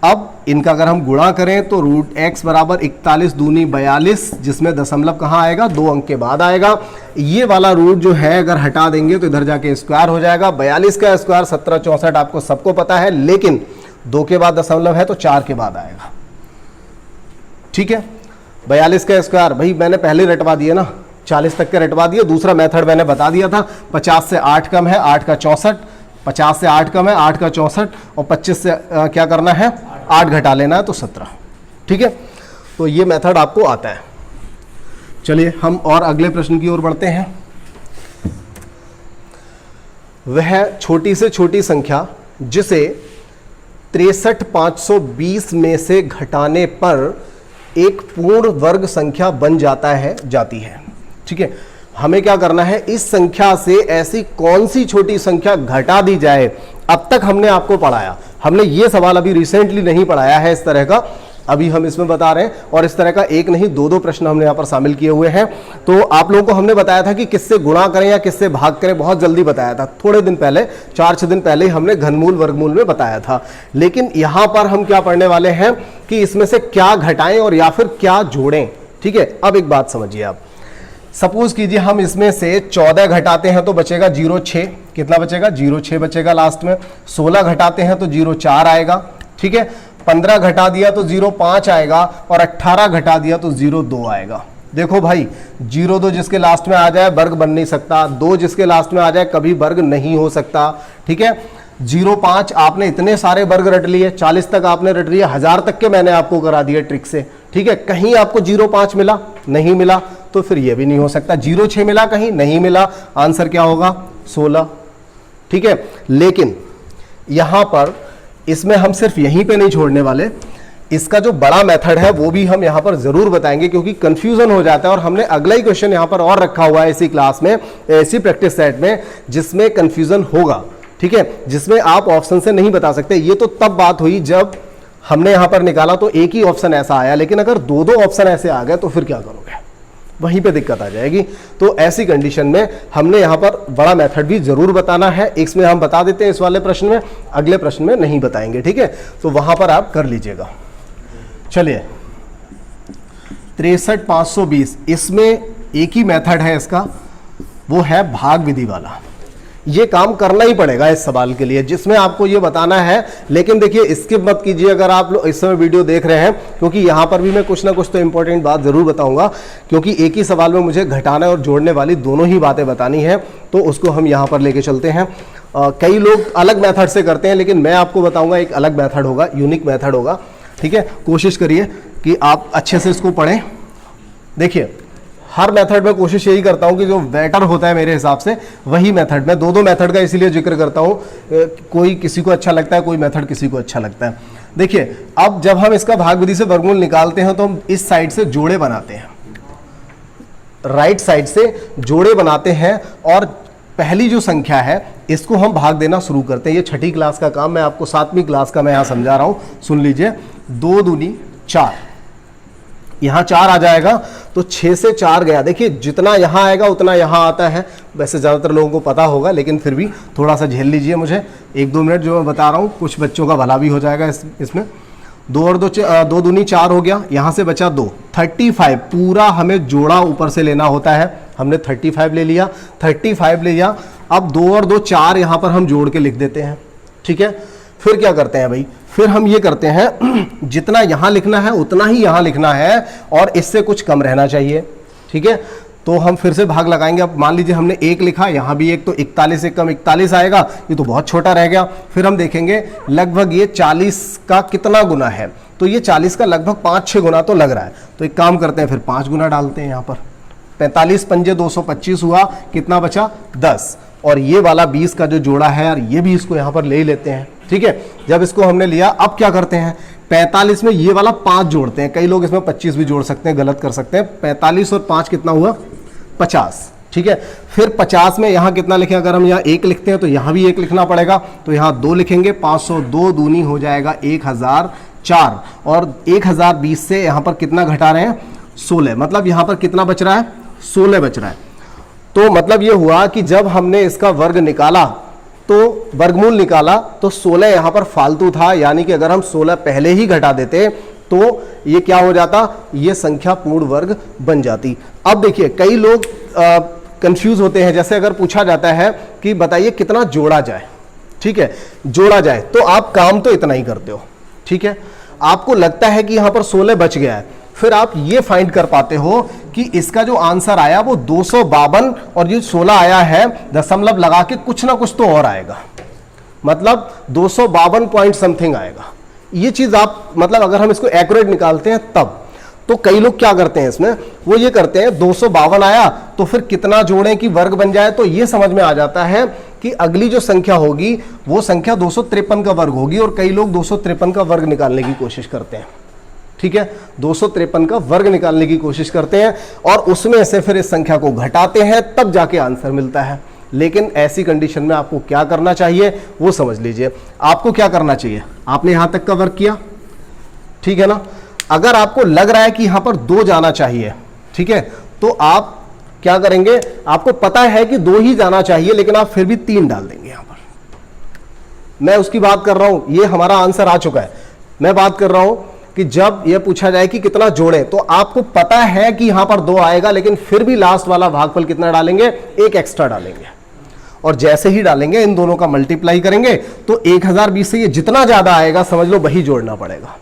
अब इनका अगर हम गुणा करें तो √x बराबर 41 दूनी 42, जिसमें दशमलव कहाँ आएगा, 2 अंक के बाद आएगा। ये वाला रूट जो है अगर हटा देंगे तो इधर जाके स्क्वायर हो जाएगा। 42 का स्क्वायर 1764 आपको सबको पता है, लेकिन 2 के बाद दशमलव है तो 4 के बाद आएगा, ठीक है। 42 का स्क्वायर भाई मैंने पहले रटवा दिया ना, 40 तक के रटवा दिए। दूसरा मेथड मैंने बता दिया था, 50 से 8 कम है, 8 का 64, 50 से 8 कम है, 8 का 64, और 25 से क्या करना है, 8 घटा लेना है तो 17, ठीक है। तो ये मेथड आपको आता है। चलिए हम और अगले प्रश्न की ओर बढ़ते हैं। वह छोटी से छोटी संख्या जिसे 63,520 में से घटाने पर एक पूर्ण वर्ग संख्या बन जाती है, ठीक है। हमें क्या करना है, इस संख्या से ऐसी कौन सी छोटी संख्या घटा दी जाए। अब तक हमने आपको पढ़ाया, हमने ये सवाल अभी रिसेंटली नहीं पढ़ाया है इस तरह का, अभी हम इसमें बता रहे हैं, और इस तरह का एक नहीं 2 प्रश्न हमने यहाँ पर शामिल किए हुए हैं। तो आप लोगों को हमने बताया था कि किससे गुणा करें या किससे भाग करें, बहुत जल्दी बताया था, थोड़े दिन पहले, 4-6 दिन पहले हमने घनमूल वर्गमूल में बताया था। लेकिन यहाँ पर हम क्या पढ़ने वाले हैं कि इसमें से क्या घटाएं और या फिर क्या जोड़ें, ठीक है। अब एक बात समझिए आप, सपोज कीजिए हम इसमें से 14 घटाते हैं तो बचेगा 0.6, कितना बचेगा, 0.6 बचेगा लास्ट में। 16 घटाते हैं तो 0.4 आएगा, ठीक है। 15 घटा दिया तो 0.5 आएगा, और 18 घटा दिया तो 0.2 आएगा। देखो भाई, 0-2 जिसके लास्ट में आ जाए वर्ग बन नहीं सकता, 2 जिसके लास्ट में आ जाए कभी वर्ग नहीं हो सकता। ठीक है, 0-5 आपने इतने सारे वर्ग रट लिए, 40 तक आपने रट लिए, 1000 तक के मैंने आपको करा दिए ट्रिक से। ठीक है, कहीं आपको 0-5 मिला? नहीं मिला, तो फिर ये भी नहीं हो सकता। 0-6 मिला? कहीं नहीं मिला, आंसर क्या होगा? 16। ठीक है, लेकिन यहां पर इसमें हम सिर्फ यहीं पे नहीं छोड़ने वाले, इसका जो बड़ा मेथड है वो भी हम यहां पर जरूर बताएंगे, क्योंकि कंफ्यूजन हो जाता है। और हमने अगला ही क्वेश्चन यहां पर और रखा हुआ है इसी क्लास में, इसी प्रैक्टिस सेट में, जिसमें कंफ्यूजन होगा। ठीक है, जिसमें आप ऑप्शन से नहीं बता सकते। ये तो तब बात हुई जब हमने यहां पर निकाला तो एक ही ऑप्शन ऐसा आया, लेकिन अगर 2-2 ऑप्शन ऐसे आ गए तो फिर क्या करोगे? वहीं पे दिक्कत आ जाएगी। तो ऐसी कंडीशन में हमने यहां पर बड़ा मेथड भी जरूर बताना है। इसमें हम बता देते हैं इस वाले प्रश्न में, अगले प्रश्न में नहीं बताएंगे। ठीक है, तो वहां पर आप कर लीजिएगा। चलिए, 63,520, इसमें एक ही मेथड है इसका, वो है भाग विधि वाला। ये काम करना ही पड़ेगा इस सवाल के लिए, जिसमें आपको ये बताना है। लेकिन देखिए, स्किप मत कीजिए अगर आप लोग इस समय वीडियो देख रहे हैं, क्योंकि यहां पर भी मैं कुछ ना कुछ तो इंपॉर्टेंट बात जरूर बताऊंगा, क्योंकि एक ही सवाल में मुझे घटाने और जोड़ने वाली दोनों ही बातें बतानी है। तो उसको हम यहां पर लेके चलते हैं। कई लोग अलग मेथड से करते हैं, लेकिन मैं आपको बताऊंगा एक अलग मेथड होगा, यूनिक मेथड होगा। ठीक है, कोशिश करिए कि आप अच्छे से इसको पढ़ें। देखिए, हर मेथड में कोशिश यही करता हूं कि जो बेटर होता है मेरे हिसाब से वही मेथड, मैं दो मेथड का इसीलिए जिक्र करता हूं, कोई किसी को अच्छा लगता है, कोई मेथड किसी को अच्छा लगता है। देखिए, अब जब हम इसका भाग विधि से वर्गमूल निकालते हैं तो हम इस साइड से जोड़े बनाते हैं, राइट साइड से जोड़े बनाते हैं, और पहली जो संख्या है इसको हम भाग देना शुरू करते हैं। ये 6ठी क्लास का काम, मैं आपको 7वीं क्लास का मैं यहां समझा रहा हूं, सुन लीजिए। 2 दूनी 4, यहां 4 आ जाएगा, तो 6 से 4 गया। देखिए, जितना यहां आएगा उतना यहां आता है। वैसे ज्यादातर लोगों को पता होगा, लेकिन फिर भी थोड़ा सा झेल लीजिए मुझे 1-2 मिनट जो मैं बता रहा हूं, कुछ बच्चों का भला भी हो जाएगा इसमें। 2 और 2 दूनी 4 हो गया, यहां से बचा 2, 35। पूरा हमें जोड़ा ऊपर से लेना होता है, हमने 35 ले लिया, 35 ले लिया। अब 2 और 2 4 यहां पर हम जोड़ के लिख देते हैं। ठीक है, फिर क्या करते हैं भाई, फिर हम ये करते हैं, जितना यहां लिखना है उतना ही यहां लिखना है, और इससे कुछ कम रहना चाहिए। ठीक है, तो हम फिर से भाग लगाएंगे। अब मान लीजिए हमने 1 लिखा, यहां भी 1, तो 41 से कम 41 आएगा, ये तो बहुत छोटा रह गया। फिर हम देखेंगे लगभग ये 40 का कितना गुना है, तो ये 40 का लगभग 5-6 गुना तो लग रहा है। तो एक काम करते हैं, फिर 5 गुना डालते हैं यहां पर। 45 पंजे 225 हुआ, कितना बचा? 10। और ये वाला 20 का जो जोड़ा है यार, ये भी इसको यहां पर ले ही लेते हैं। ठीक है, जब इसको हमने लिया, अब क्या करते हैं, 45 में ये वाला 5 जोड़ते हैं। कई लोग इसमें 25 भी जोड़ सकते हैं, गलत कर सकते हैं। 45 और 5 कितना हुआ? 50। ठीक है, फिर 50 में यहां कितना लिखें? अगर हम यहां 1 लिखते हैं तो यहां भी 1 लिखना पड़ेगा, तो यहां 2 लिखेंगे। 502 दूनी हो जाएगा 1004, और 1020 से यहां पर कितना घटा रहे हैं? 16। मतलब यहां पर कितना बच रहा है? 16 बच रहा है। तो मतलब ये हुआ कि जब हमने इसका वर्ग निकाला, तो वर्गमूल निकाला, तो 16 यहां पर फालतू था, यानी कि अगर हम 16 पहले ही घटा देते तो ये क्या हो जाता? ये संख्या पूर्ण वर्ग बन जाती। अब देखिए, कई लोग कंफ्यूज होते हैं। जैसे अगर पूछा जाता है कि बताइए कितना जोड़ा जाए, ठीक है, जोड़ा जाए, तो आप काम तो इतना ही करते हो। ठीक है, आपको लगता है कि यहां पर 16 बच गया है, फिर आप ये फाइंड कर पाते हो कि इसका जो आंसर आया वो 252, और जो 16 आया है दशमलव लगा के कुछ ना कुछ तो और आएगा, मतलब 252 पॉइंट समथिंग आएगा। ये चीज आप, मतलब अगर हम इसको एक्यूरेट निकालते हैं तब, तो कई लोग क्या करते हैं इसमें, वो ये करते हैं 252 आया तो फिर कितना जोड़ें कि वर्ग बन जाए, तो ये समझ में आ जाता है कि अगली जो संख्या होगी वो संख्या 253 का वर्ग होगी, और कई लोग 253 का वर्ग निकालने की कोशिश करते हैं। ठीक है, 253 का वर्ग निकालने की कोशिश करते हैं, और उसमें से फिर इस संख्या को घटाते हैं, तब जाके आंसर मिलता है। लेकिन ऐसी कंडीशन में आपको क्या करना चाहिए वो समझ लीजिए। आपको क्या करना चाहिए, आपने यहां तक का वर्ग किया, ठीक है ना। अगर आपको लग रहा है कि यहां पर 2 जाना चाहिए, ठीक है, तो आप क्या करेंगे, आपको पता है कि 2 ही जाना चाहिए, लेकिन आप फिर भी 3 डाल देंगे यहां पर। मैं उसकी बात कर रहा हूं, ये हमारा आंसर आ चुका है। मैं बात कर रहा हूं कि जब यह पूछा जाए कि कितना जोड़े, तो आपको पता है कि यहां पर 2 आएगा, लेकिन फिर भी लास्ट वाला भागफल कितना डालेंगे? 1 एक्स्ट्रा डालेंगे, और जैसे ही डालेंगे इन दोनों का मल्टीप्लाई करेंगे, तो 1020 से ये जितना ज्यादा आएगा समझ लो वही जोड़ना पड़ेगा।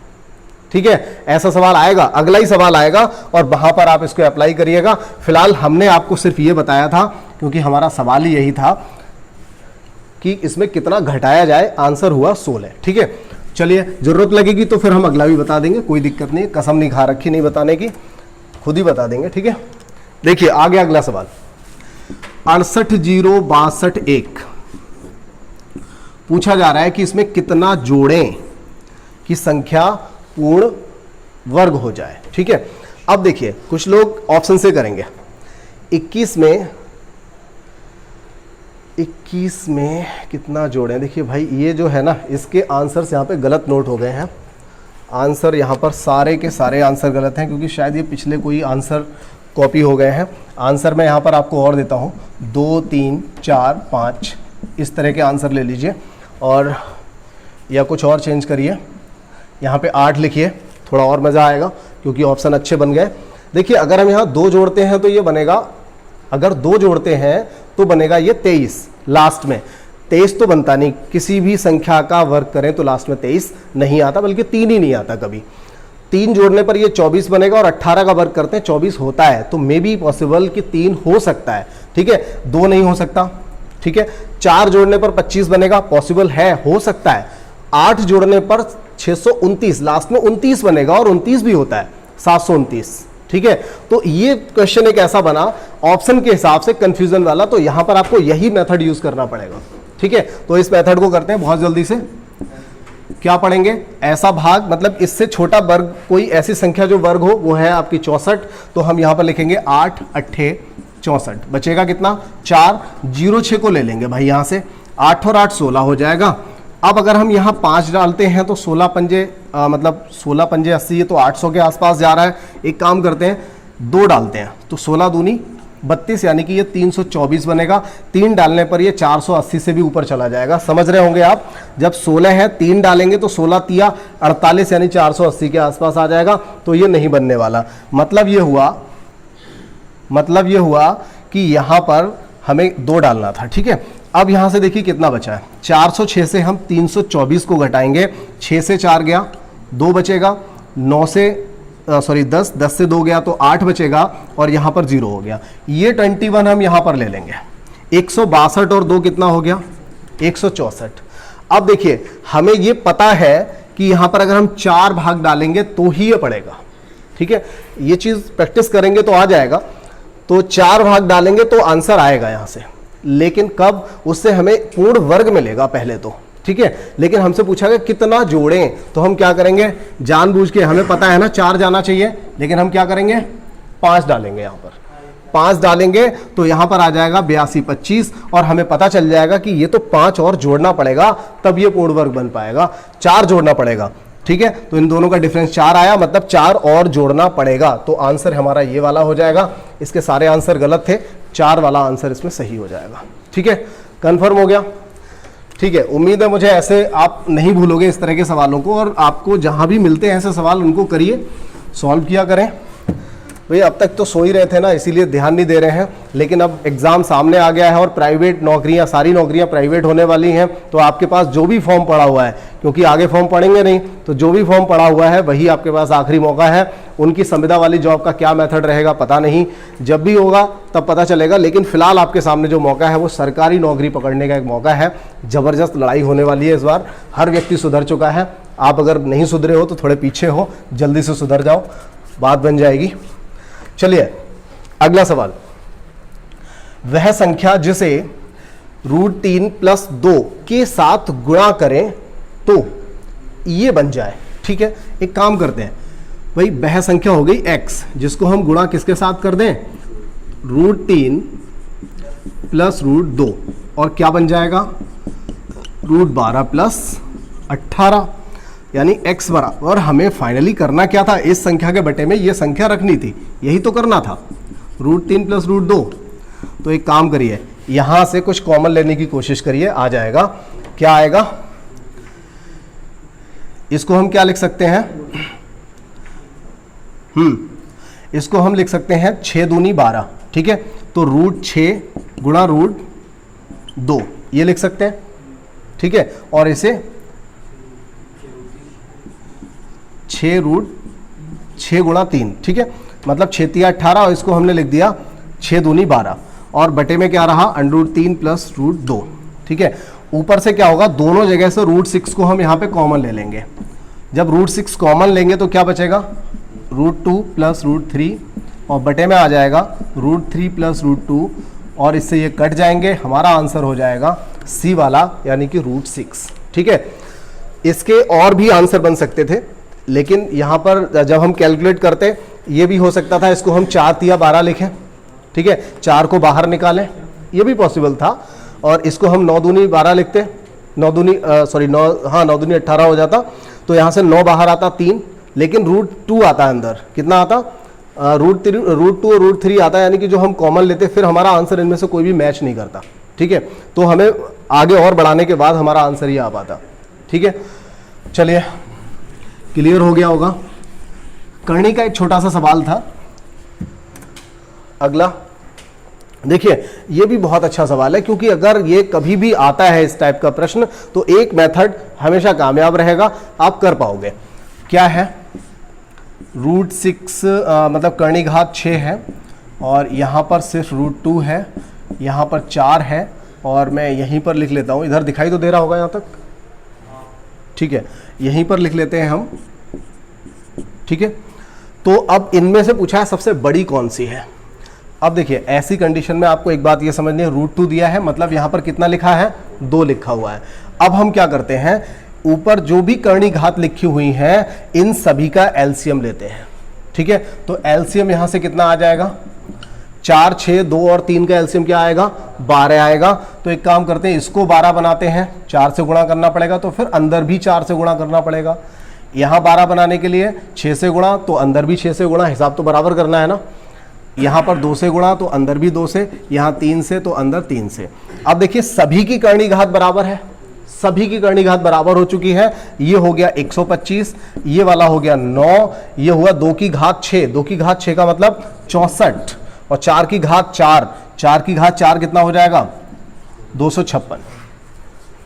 ठीक है, ऐसा सवाल आएगा, अगला ही सवाल आएगा और वहां पर आप इसको अप्लाई करिएगा। फिलहाल हमने आपको सिर्फ ये बताया था क्योंकि हमारा सवाल ही यही था कि इसमें कितना घटाया जाए, आंसर हुआ 16। ठीक है, चलिए जरूरत लगेगी तो फिर हम अगला भी बता देंगे, कोई दिक्कत नहीं, कसम नहीं खा रखी नहीं बताने की, खुद ही बता देंगे। ठीक है, देखिए आगे अगला सवाल 68,062,1 पूछा जा रहा है कि इसमें कितना जोड़ें की संख्या पूर्ण वर्ग हो जाए। ठीक है, अब देखिए कुछ लोग ऑप्शन से करेंगे। 21 में कितना जोड़ें, देखिए भाई ये जो है ना, इसके आंसर्स यहाँ पे गलत नोट हो गए हैं। आंसर यहाँ पर सारे के सारे आंसर गलत हैं क्योंकि शायद ये पिछले कोई आंसर कॉपी हो गए हैं। आंसर मैं यहाँ पर आपको और देता हूँ, 2, 3, 4, 5 इस तरह के आंसर ले लीजिए और या कुछ और चेंज करिए, यहाँ पे 8 लिखिए, थोड़ा और मज़ा आएगा क्योंकि ऑप्शन अच्छे बन गए। देखिए अगर हम यहाँ 2 जोड़ते हैं तो ये बनेगा, अगर 2 जोड़ते हैं तो बनेगा ये 23, लास्ट में 23 तो बनता नहीं, किसी भी संख्या का वर्ग करें तो लास्ट में 23 नहीं आता, बल्कि 3 ही नहीं आता कभी। 3 जोड़ने पर ये 24 बनेगा और 18 का वर्ग करते हैं 24 होता है, तो मे बी पॉसिबल कि 3 हो सकता है। ठीक है, 2 नहीं हो सकता। ठीक है, 4 जोड़ने पर 25 बनेगा, पॉसिबल है, हो सकता है। 8 जोड़ने पर 629, लास्ट में 29 बनेगा और 29 भी होता है, 729। ठीक है, तो ये क्वेश्चन एक ऐसा बना ऑप्शन के हिसाब से कंफ्यूजन वाला, तो यहां पर आपको यही मेथड यूज करना पड़ेगा। ठीक है, तो इस मेथड को करते हैं बहुत जल्दी से। क्या पढ़ेंगे, ऐसा भाग मतलब इससे छोटा वर्ग, कोई ऐसी संख्या जो वर्ग हो, वो है आपकी 64, तो हम यहां पर लिखेंगे 8 8 64, बचेगा कितना 4, 06 को ले लेंगे भाई यहां से, 8 और 8 16 हो जाएगा। अब अगर हम यहाँ 5 डालते हैं तो 16 पंजे मतलब 16 पंजे 80, ये तो 800 के आसपास जा रहा है। एक काम करते हैं, 2 डालते हैं तो 16 दूनी 32, यानी कि ये 324 बनेगा। 3 डालने पर ये 480 से भी ऊपर चला जाएगा, समझ रहे होंगे आप। जब 16 है 3 डालेंगे तो 16 तिया 48, यानी 480 के आसपास आ जाएगा, तो ये नहीं बनने वाला। मतलब ये हुआ कि यहाँ पर हमें 2 डालना था। ठीक है, अब यहां से देखिए कितना बचा है, 406 से हम 324 को घटाएंगे, 6 से 4 गया, 2 बचेगा, 9 से 10 से 2 गया तो 8 बचेगा और यहां पर 0 हो गया। ये 21 हम यहां पर ले लेंगे, 162 और 2 कितना हो गया 164। अब देखिए हमें ये पता है कि यहां पर अगर हम 4 भाग डालेंगे तो ही ये पड़ेगा। ठीक है, ये चीज प्रैक्टिस करेंगे तो आ जाएगा। तो 4 भाग डालेंगे तो आंसर आएगा यहां से, लेकिन कब, उससे हमें पूर्ण वर्ग मिलेगा पहले तो। ठीक है, लेकिन हमसे पूछा गया कितना जोड़ें, तो हम क्या करेंगे, जानबूझ के, हमें पता है ना 4 जाना चाहिए, लेकिन हम क्या करेंगे 5 डालेंगे। यहां पर 5 डालेंगे तो यहां पर आ जाएगा 82 25, और हमें पता चल जाएगा कि ये तो 5 और जोड़ना पड़ेगा तब ये पूर्ण वर्ग बन पाएगा, 4 जोड़ना पड़ेगा। ठीक है, तो इन दोनों का डिफरेंस 4 आया, मतलब 4 और जोड़ना पड़ेगा, तो आंसर हमारा ये वाला हो जाएगा। इसके सारे आंसर गलत थे, 4 वाला आंसर इसमें सही हो जाएगा। ठीक है, कंफर्म हो गया। ठीक है, उम्मीद है मुझे ऐसे आप नहीं भूलोगे इस तरह के सवालों को, और आपको जहां भी मिलते हैं ऐसे सवाल उनको करिए, सॉल्व किया करें। भाई अब तक तो सो ही रहे थे ना, इसीलिए ध्यान नहीं दे रहे हैं, लेकिन अब एग्जाम सामने आ गया है और प्राइवेट नौकरियां, सारी नौकरियां प्राइवेट होने वाली हैं, तो आपके पास जो भी फॉर्म पड़ा हुआ है, क्योंकि आगे फॉर्म पढ़ेंगे नहीं, तो जो भी फॉर्म पड़ा हुआ है वही आपके पास आखिरी मौका है। उनकी संविदा वाली जॉब का क्या मेथड रहेगा पता नहीं, जब भी होगा तब पता चलेगा, लेकिन फिलहाल आपके सामने जो मौका है वो सरकारी नौकरी पकड़ने का एक मौका है। जबरदस्त लड़ाई होने वाली है इस बार, हर व्यक्ति सुधर चुका है। आप अगर नहीं सुधरे हो तो थोड़े पीछे हो, जल्दी से सुधर जाओ, बात बन जाएगी। चलिए अगला सवाल, वह संख्या जिसे √3 + 2 के साथ गुणा करें तो ये बन जाए। ठीक है, एक काम करते हैं भाई, वह संख्या हो गई x, जिसको हम गुणा किसके साथ कर दें, √3 + √2, और क्या बन जाएगा √12 + 18, यानी x बराबर, और हमें फाइनली करना क्या था, इस संख्या के बटे में ये संख्या रखनी थी, यही तो करना था, √3 + √2। तो एक काम करिए, यहां से कुछ कॉमन लेने की कोशिश करिए, आ जाएगा। क्या आएगा, इसको हम क्या लिख सकते हैं, इसको हम लिख सकते हैं 6 दूनी 12। ठीक है, तो √6 गुणा √2 ये लिख सकते हैं। ठीक है, और इसे 6 गुणा 3, ठीक है, मतलब 6 तिया 18 और इसको हमने लिख दिया 6 दूनी 12 और बटे में क्या रहा √3 प्लस √2, ठीक है। ऊपर से क्या होगा, दोनों जगह से √6 को हम यहाँ पे कॉमन ले लेंगे। जब √6 कॉमन लेंगे तो क्या बचेगा √2 प्लस √3 और बटे में आ जाएगा √3 प्लस √2 और इससे ये कट जाएंगे, हमारा आंसर हो जाएगा सी वाला यानी कि √6, ठीक है। इसके और भी आंसर बन सकते थे, लेकिन यहाँ पर जब हम कैलकुलेट करते ये भी हो सकता था इसको हम 4 तिया 12 लिखें, ठीक है, 4 को बाहर निकालें, ये भी पॉसिबल था। और इसको हम 9 दूनी 12 लिखते, 9 दूनी 18 हो जाता, तो यहाँ से 9 बाहर आता 3, लेकिन √2 आता है अंदर, कितना आता √2 और √3 आता है, यानी कि जो हम कॉमन लेते फिर हमारा आंसर इनमें से कोई भी मैच नहीं करता, ठीक है। तो हमें आगे और बढ़ाने के बाद हमारा आंसर ये आ पाता, ठीक है। चलिए क्लियर हो गया होगा। करनी का एक छोटा सा सवाल था। अगला देखिए, ये भी बहुत अच्छा सवाल है, क्योंकि अगर ये कभी भी आता है इस टाइप का प्रश्न तो एक मेथड हमेशा कामयाब रहेगा, आप कर पाओगे। क्या है, √6 मतलब करनी घात 6 है और यहाँ पर सिर्फ √2 है, यहाँ पर 4 है और मैं यहीं पर लिख लेता हूँ, इधर दिखाई तो दे रहा होगा यहाँ तक, ठीक है, यहीं पर लिख लेते हैं हम, ठीक है। तो अब इनमें से पूछा है सबसे बड़ी कौन सी है। अब देखिए ऐसी कंडीशन में आपको एक बात ये समझनी है, √2 दिया है मतलब यहाँ पर कितना लिखा है 2 लिखा हुआ है। अब हम क्या करते हैं, ऊपर जो भी करनी घात लिखी हुई है इन सभी का एलसीएम लेते हैं, ठीक है। तो एलसीएम यहाँ से कितना आ जाएगा 4, 6, 2 और 3 का एलसीएम क्या आएगा 12 आएगा। तो एक काम करते हैं, इसको 12 बनाते हैं, 4 से गुणा करना पड़ेगा तो फिर अंदर भी 4 से गुणा करना पड़ेगा। यहाँ 12 बनाने के लिए 6 से गुणा तो अंदर भी 6 से गुणा, हिसाब तो बराबर करना है ना। यहाँ पर 2 से गुणा तो अंदर भी 2 से, यहाँ 3 से तो अंदर 3 से। अब देखिए सभी की करनी घात बराबर है, सभी की करनी घात बराबर हो चुकी है। ये हो गया 125, ये वाला हो गया 9, ये हुआ 2 की घात 6, 2 की घात 6 का मतलब 64 और 4 की घात 4, 4 की घात 4 कितना हो जाएगा 256,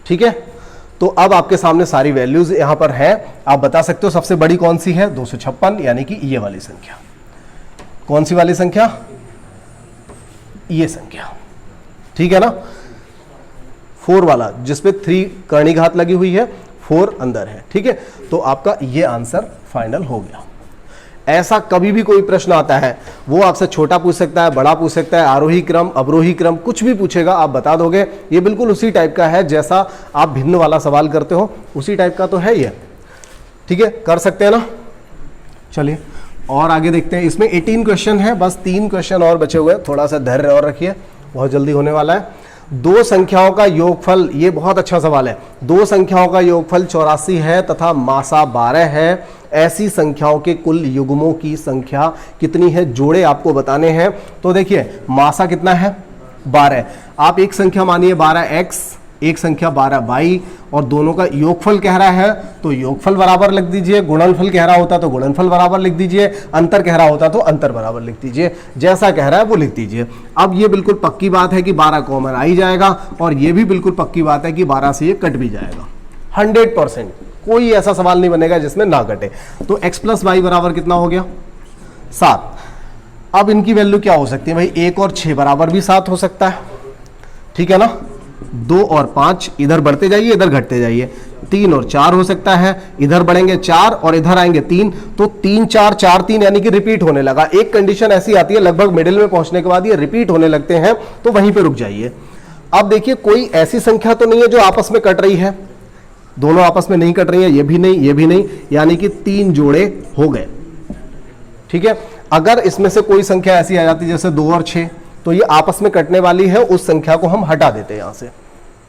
ठीक है। तो अब आपके सामने सारी वैल्यूज यहां पर है, आप बता सकते हो सबसे बड़ी कौन सी है 256, यानी कि ये वाली संख्या। कौन सी वाली संख्या, ये संख्या, ठीक है ना, 4 वाला जिसपे 3 करनी घात लगी हुई है, 4 अंदर है, ठीक है। तो आपका ये आंसर फाइनल हो गया। ऐसा कभी भी कोई प्रश्न आता है, वो आपसे छोटा पूछ सकता है, बड़ा पूछ सकता है, आरोही क्रम अवरोही क्रम कुछ भी पूछेगा, आप बता दोगे। ये बिल्कुल उसी टाइप का है जैसा आप भिन्न वाला सवाल करते हो, उसी टाइप का तो है ये, ठीक है, कर सकते हैं ना। चलिए और आगे देखते हैं। इसमें 18 क्वेश्चन है, बस 3 क्वेश्चन और बचे हुए हैं, थोड़ा सा धैर्य और रखिए, बहुत जल्दी होने वाला है। 2 संख्याओं का योगफल, ये बहुत अच्छा सवाल है। 2 संख्याओं का योगफल 84 है तथा मासा 12 है। ऐसी संख्याओं के कुल युग्मों की संख्या कितनी है, जोड़े आपको बताने हैं। तो देखिए मासा कितना है 12, आप एक संख्या मानिए 12x, एक संख्या 12y और दोनों का योगफल कह रहा है तो योगफल बराबर लिख दीजिए, गुणनफल कह रहा होता तो गुणनफल बराबर लिख दीजिए, अंतर कह रहा होता तो अंतर बराबर लिख दीजिए, जैसा कह रहा है वो लिख दीजिए। अब ये बिल्कुल पक्की बात है कि 12 कॉमन आ ही जाएगा और ये भी बिल्कुल पक्की बात है कि 12 से ये कट भी जाएगा 100%, कोई ऐसा सवाल नहीं बनेगा जिसमें ना कटे। तो x + y बराबर कितना हो गया 7। अब इनकी वैल्यू क्या हो सकती है भाई, 1 और 6 बराबर भी 7 हो सकता है, ठीक है ना। 2 और 5 इधर बढ़ते जाइए, इधर घटते जाइए, 3 और 4 हो सकता है, इधर बढ़ेंगे 4 और इधर आएंगे 3, तो 3 4 4 3 यानी कि रिपीट होने लगा। एक कंडीशन ऐसी आती है लगभग मिडिल में पहुंचने के बाद ये रिपीट होने लगते हैं, तो वहीं पे रुक जाइए। अब देखिए कोई ऐसी संख्या तो नहीं है जो आपस में कट रही है, दोनों आपस में नहीं कट रही है, ये भी नहीं ये भी नहीं, यानी कि 3 जोड़े हो गए, ठीक है। अगर इसमें से कोई संख्या ऐसी आ जाती जैसे 2 और 6 तो ये आपस में कटने वाली है, उस संख्या को हम हटा देते हैं यहां से,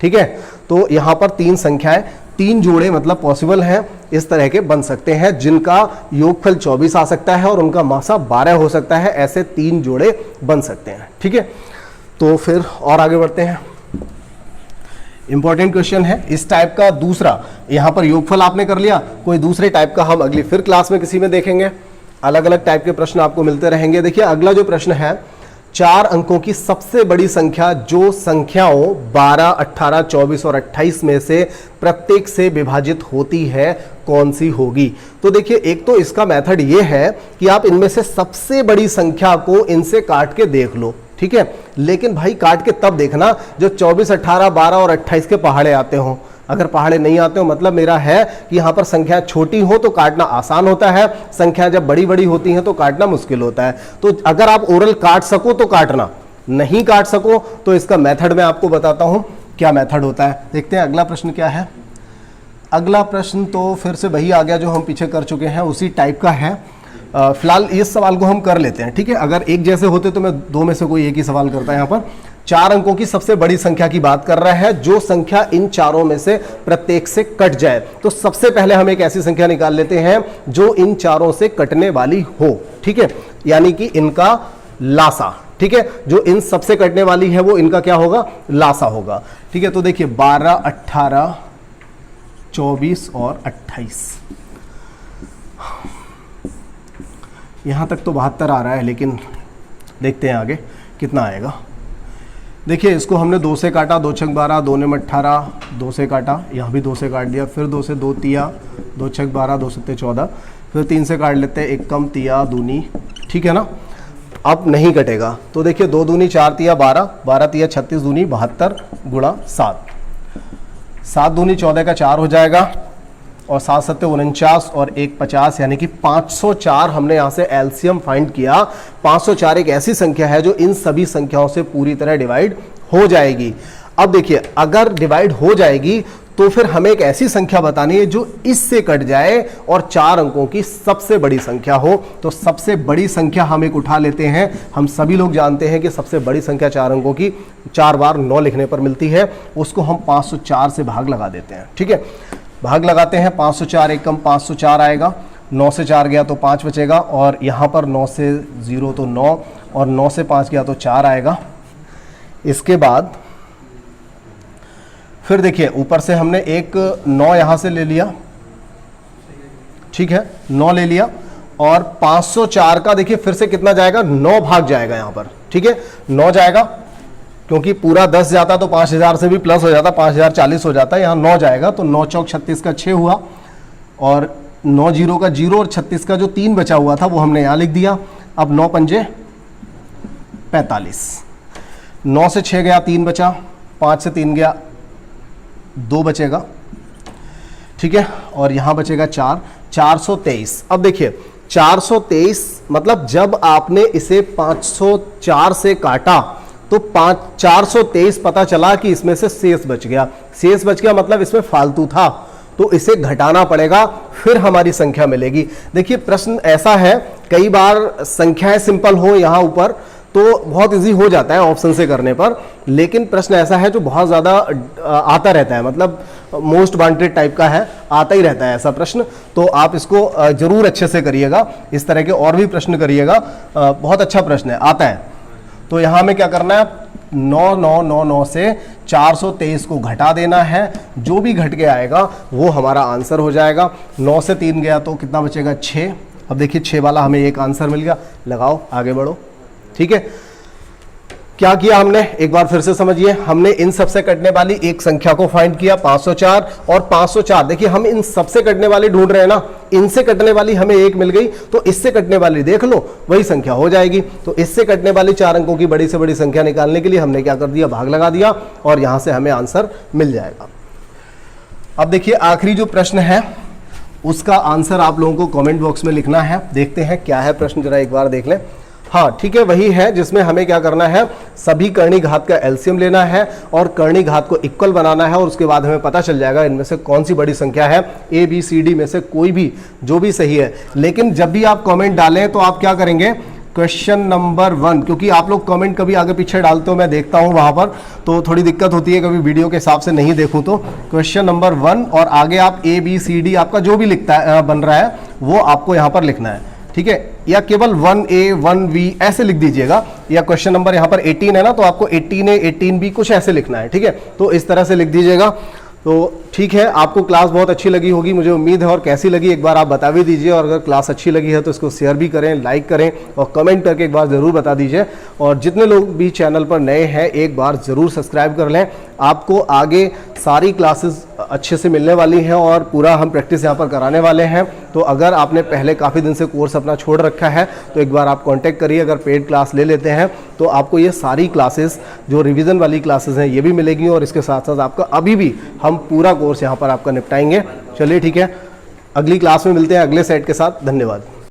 ठीक है। तो यहां पर 3 संख्याएं, 3 जोड़े मतलब पॉसिबल हैं, इस तरह के बन सकते हैं जिनका योगफल 24 आ सकता है और उनका मासा 12 हो सकता है। ऐसे 3 जोड़े बन सकते हैं, ठीक है। तो फिर और आगे बढ़ते हैं। इंपॉर्टेंट क्वेश्चन है इस टाइप का दूसरा, यहां पर योगफल आपने कर लिया, कोई दूसरे टाइप का हम अगली फिर क्लास में किसी में देखेंगे। अलग अलग टाइप के प्रश्न आपको मिलते रहेंगे। देखिए अगला जो प्रश्न है, 4 अंकों की सबसे बड़ी संख्या जो संख्याओं 12, 18, 24 और 28 में से प्रत्येक से विभाजित होती है कौन सी होगी। तो देखिए, एक तो इसका मेथड ये है कि आप इनमें से सबसे बड़ी संख्या को इनसे काट के देख लो, ठीक है। लेकिन भाई काट के तब देखना जो 24, 18, 12 और 28 के पहाड़े आते हों। अगर पहाड़े नहीं आते हो, मतलब मेरा है कि यहाँ पर संख्या छोटी हो तो काटना आसान होता है, संख्या जब बड़ी बड़ी होती है तो काटना मुश्किल होता है। तो अगर आप ओरल काट सको तो काटना, नहीं काट सको तो इसका मेथड मैं आपको बताता हूं क्या मेथड होता है। देखते हैं अगला प्रश्न क्या है। अगला प्रश्न तो फिर से वही आ गया जो हम पीछे कर चुके हैं, उसी टाइप का है। फिलहाल इस सवाल को हम कर लेते हैं, ठीक है। अगर एक जैसे होते तो मैं दो में से कोई एक ही सवाल करता है। यहाँ पर 4 अंकों की सबसे बड़ी संख्या की बात कर रहा है, जो संख्या इन चारों में से प्रत्येक से कट जाए। तो सबसे पहले हम एक ऐसी संख्या निकाल लेते हैं जो इन चारों से कटने वाली हो, ठीक है, यानी कि इनका लासा, ठीक है। जो इन सबसे कटने वाली है वो इनका क्या होगा, लासा होगा, ठीक है। तो देखिए 12, 18, 24 और 28, यहां तक तो 72 आ रहा है, लेकिन देखते हैं आगे कितना आएगा। देखिए इसको हमने 2 से काटा, 2 छक 12, 2 ने 18, 2 से काटा, यहाँ भी 2 से काट दिया, फिर 2 से 2 तिया, 2 छक 12, 2 सत्ते 14, फिर 3 से काट लेते हैं, 1 कम तिया दूनी, ठीक है ना। अब नहीं कटेगा तो देखिए 2 दूनी 4 तिया 12, 12 तिया 36 दूनी 72 गुणा 7, 7 दूनी 14 का 4 हो जाएगा, और 7 सत्ते 49 और 1 50, यानी कि 504 हमने यहाँ से एलसीएम फाइंड किया। 504 एक ऐसी संख्या है जो इन सभी संख्याओं से पूरी तरह डिवाइड हो जाएगी। अब देखिए अगर डिवाइड हो जाएगी तो फिर हमें एक ऐसी संख्या बतानी है जो इससे कट जाए और 4 अंकों की सबसे बड़ी संख्या हो। तो सबसे बड़ी संख्या हम एक उठा लेते हैं। हम सभी लोग जानते हैं कि सबसे बड़ी संख्या 4 अंकों की 4 बार 9 लिखने पर मिलती है, उसको हम 504 से भाग लगा देते हैं, ठीक है। भाग लगाते हैं, 504 एक कम 504 आएगा, 9 से 4 गया तो 5 बचेगा, और यहाँ पर 9 से 0 तो 9, और 9 से 5 गया तो 4 आएगा। इसके बाद फिर देखिए ऊपर से हमने एक 9 यहाँ से ले लिया, ठीक है, 9 ले लिया, और 504 का देखिए फिर से कितना जाएगा, 9 भाग जाएगा यहाँ पर, ठीक है, 9 जाएगा, क्योंकि पूरा 10 जाता तो 5000 से भी प्लस हो जाता, 5040 हो जाता, यहाँ 9 जाएगा, तो 9 चौक 36 का 6 हुआ, और 9 जीरो का 0 और 36 का जो 3 बचा हुआ था वो हमने यहाँ लिख दिया। अब 9 पंजे 45, 9 से 6 गया 3 बचा, 5 से 3 गया 2 बचेगा, ठीक है, और यहाँ बचेगा 4, 423। अब देखिए 423 मतलब जब आपने इसे 504 से काटा तो 423 पता चला कि इसमें से शेष बच गया। शेष बच गया मतलब इसमें फालतू था, तो इसे घटाना पड़ेगा, फिर हमारी संख्या मिलेगी। देखिए प्रश्न ऐसा है, कई बार संख्याएं सिंपल हो यहाँ ऊपर तो बहुत इजी हो जाता है ऑप्शन से करने पर, लेकिन प्रश्न ऐसा है जो बहुत ज़्यादा आता रहता है, मतलब मोस्ट वांटेड टाइप का है, आता ही रहता है ऐसा प्रश्न। तो आप इसको जरूर अच्छे से करिएगा, इस तरह के और भी प्रश्न करिएगा, बहुत अच्छा प्रश्न है, आता है। तो यहाँ में क्या करना है, 9999 से 423 को घटा देना है, जो भी घट के आएगा वो हमारा आंसर हो जाएगा। 9 से 3 गया तो कितना बचेगा, 6। अब देखिए 6 वाला हमें एक आंसर मिल गया, लगाओ आगे बढ़ो, ठीक है। क्या किया हमने, एक बार फिर से समझिए, हमने इन सबसे कटने वाली एक संख्या को फाइंड किया 504, और 504 देखिए हम इन सबसे कटने वाली ढूंढ रहे हैं ना, इनसे कटने वाली हमें एक मिल गई तो इससे कटने वाली देख लो वही संख्या हो जाएगी। तो इससे कटने वाली 4 अंकों की बड़ी से बड़ी संख्या निकालने के लिए हमने क्या कर दिया, भाग लगा दिया, और यहां से हमें आंसर मिल जाएगा। अब देखिए आखिरी जो प्रश्न है उसका आंसर आप लोगों को कमेंट बॉक्स में लिखना है। देखते हैं क्या है प्रश्न, जरा एक बार देख लें। हाँ ठीक है, वही है जिसमें हमें क्या करना है, सभी कर्णी घात का एलसीएम लेना है और कर्णी घात को इक्वल बनाना है, और उसके बाद हमें पता चल जाएगा इनमें से कौन सी बड़ी संख्या है। ए बी सी डी में से कोई भी जो भी सही है। लेकिन जब भी आप कमेंट डालें तो आप क्या करेंगे, क्वेश्चन नंबर 1, क्योंकि आप लोग कमेंट कभी आगे पीछे डालते हो, मैं देखता हूं वहां पर, तो थोड़ी दिक्कत होती है कभी वीडियो के हिसाब से नहीं देखूं तो। क्वेश्चन नंबर 1 और आगे आप ए बी सी डी आपका जो भी लिखता है बन रहा है वो आपको यहां पर लिखना है, ठीक है, या केवल 1A 1B ऐसे लिख दीजिएगा, या क्वेश्चन नंबर यहाँ पर 18 है ना तो आपको 18A 18B कुछ ऐसे लिखना है, ठीक है, तो इस तरह से लिख दीजिएगा। तो ठीक है, आपको क्लास बहुत अच्छी लगी होगी मुझे उम्मीद है, और कैसी लगी एक बार आप बता भी दीजिए, और अगर क्लास अच्छी लगी है तो इसको शेयर भी करें, लाइक करें, और कमेंट करके एक बार ज़रूर बता दीजिए। और जितने लोग भी चैनल पर नए हैं एक बार ज़रूर सब्सक्राइब कर लें। आपको आगे सारी क्लासेस अच्छे से मिलने वाली हैं और पूरा हम प्रैक्टिस यहाँ पर कराने वाले हैं। तो अगर आपने पहले काफ़ी दिन से कोर्स अपना छोड़ रखा है तो एक बार आप कांटेक्ट करिए। अगर पेड क्लास ले लेते हैं तो आपको ये सारी क्लासेस जो रिवीजन वाली क्लासेस हैं ये भी मिलेगी और इसके साथ साथ आपका अभी भी हम पूरा कोर्स यहाँ पर आपका निपटाएंगे। चलिए ठीक है, अगली क्लास में मिलते हैं अगले सेट के साथ। धन्यवाद।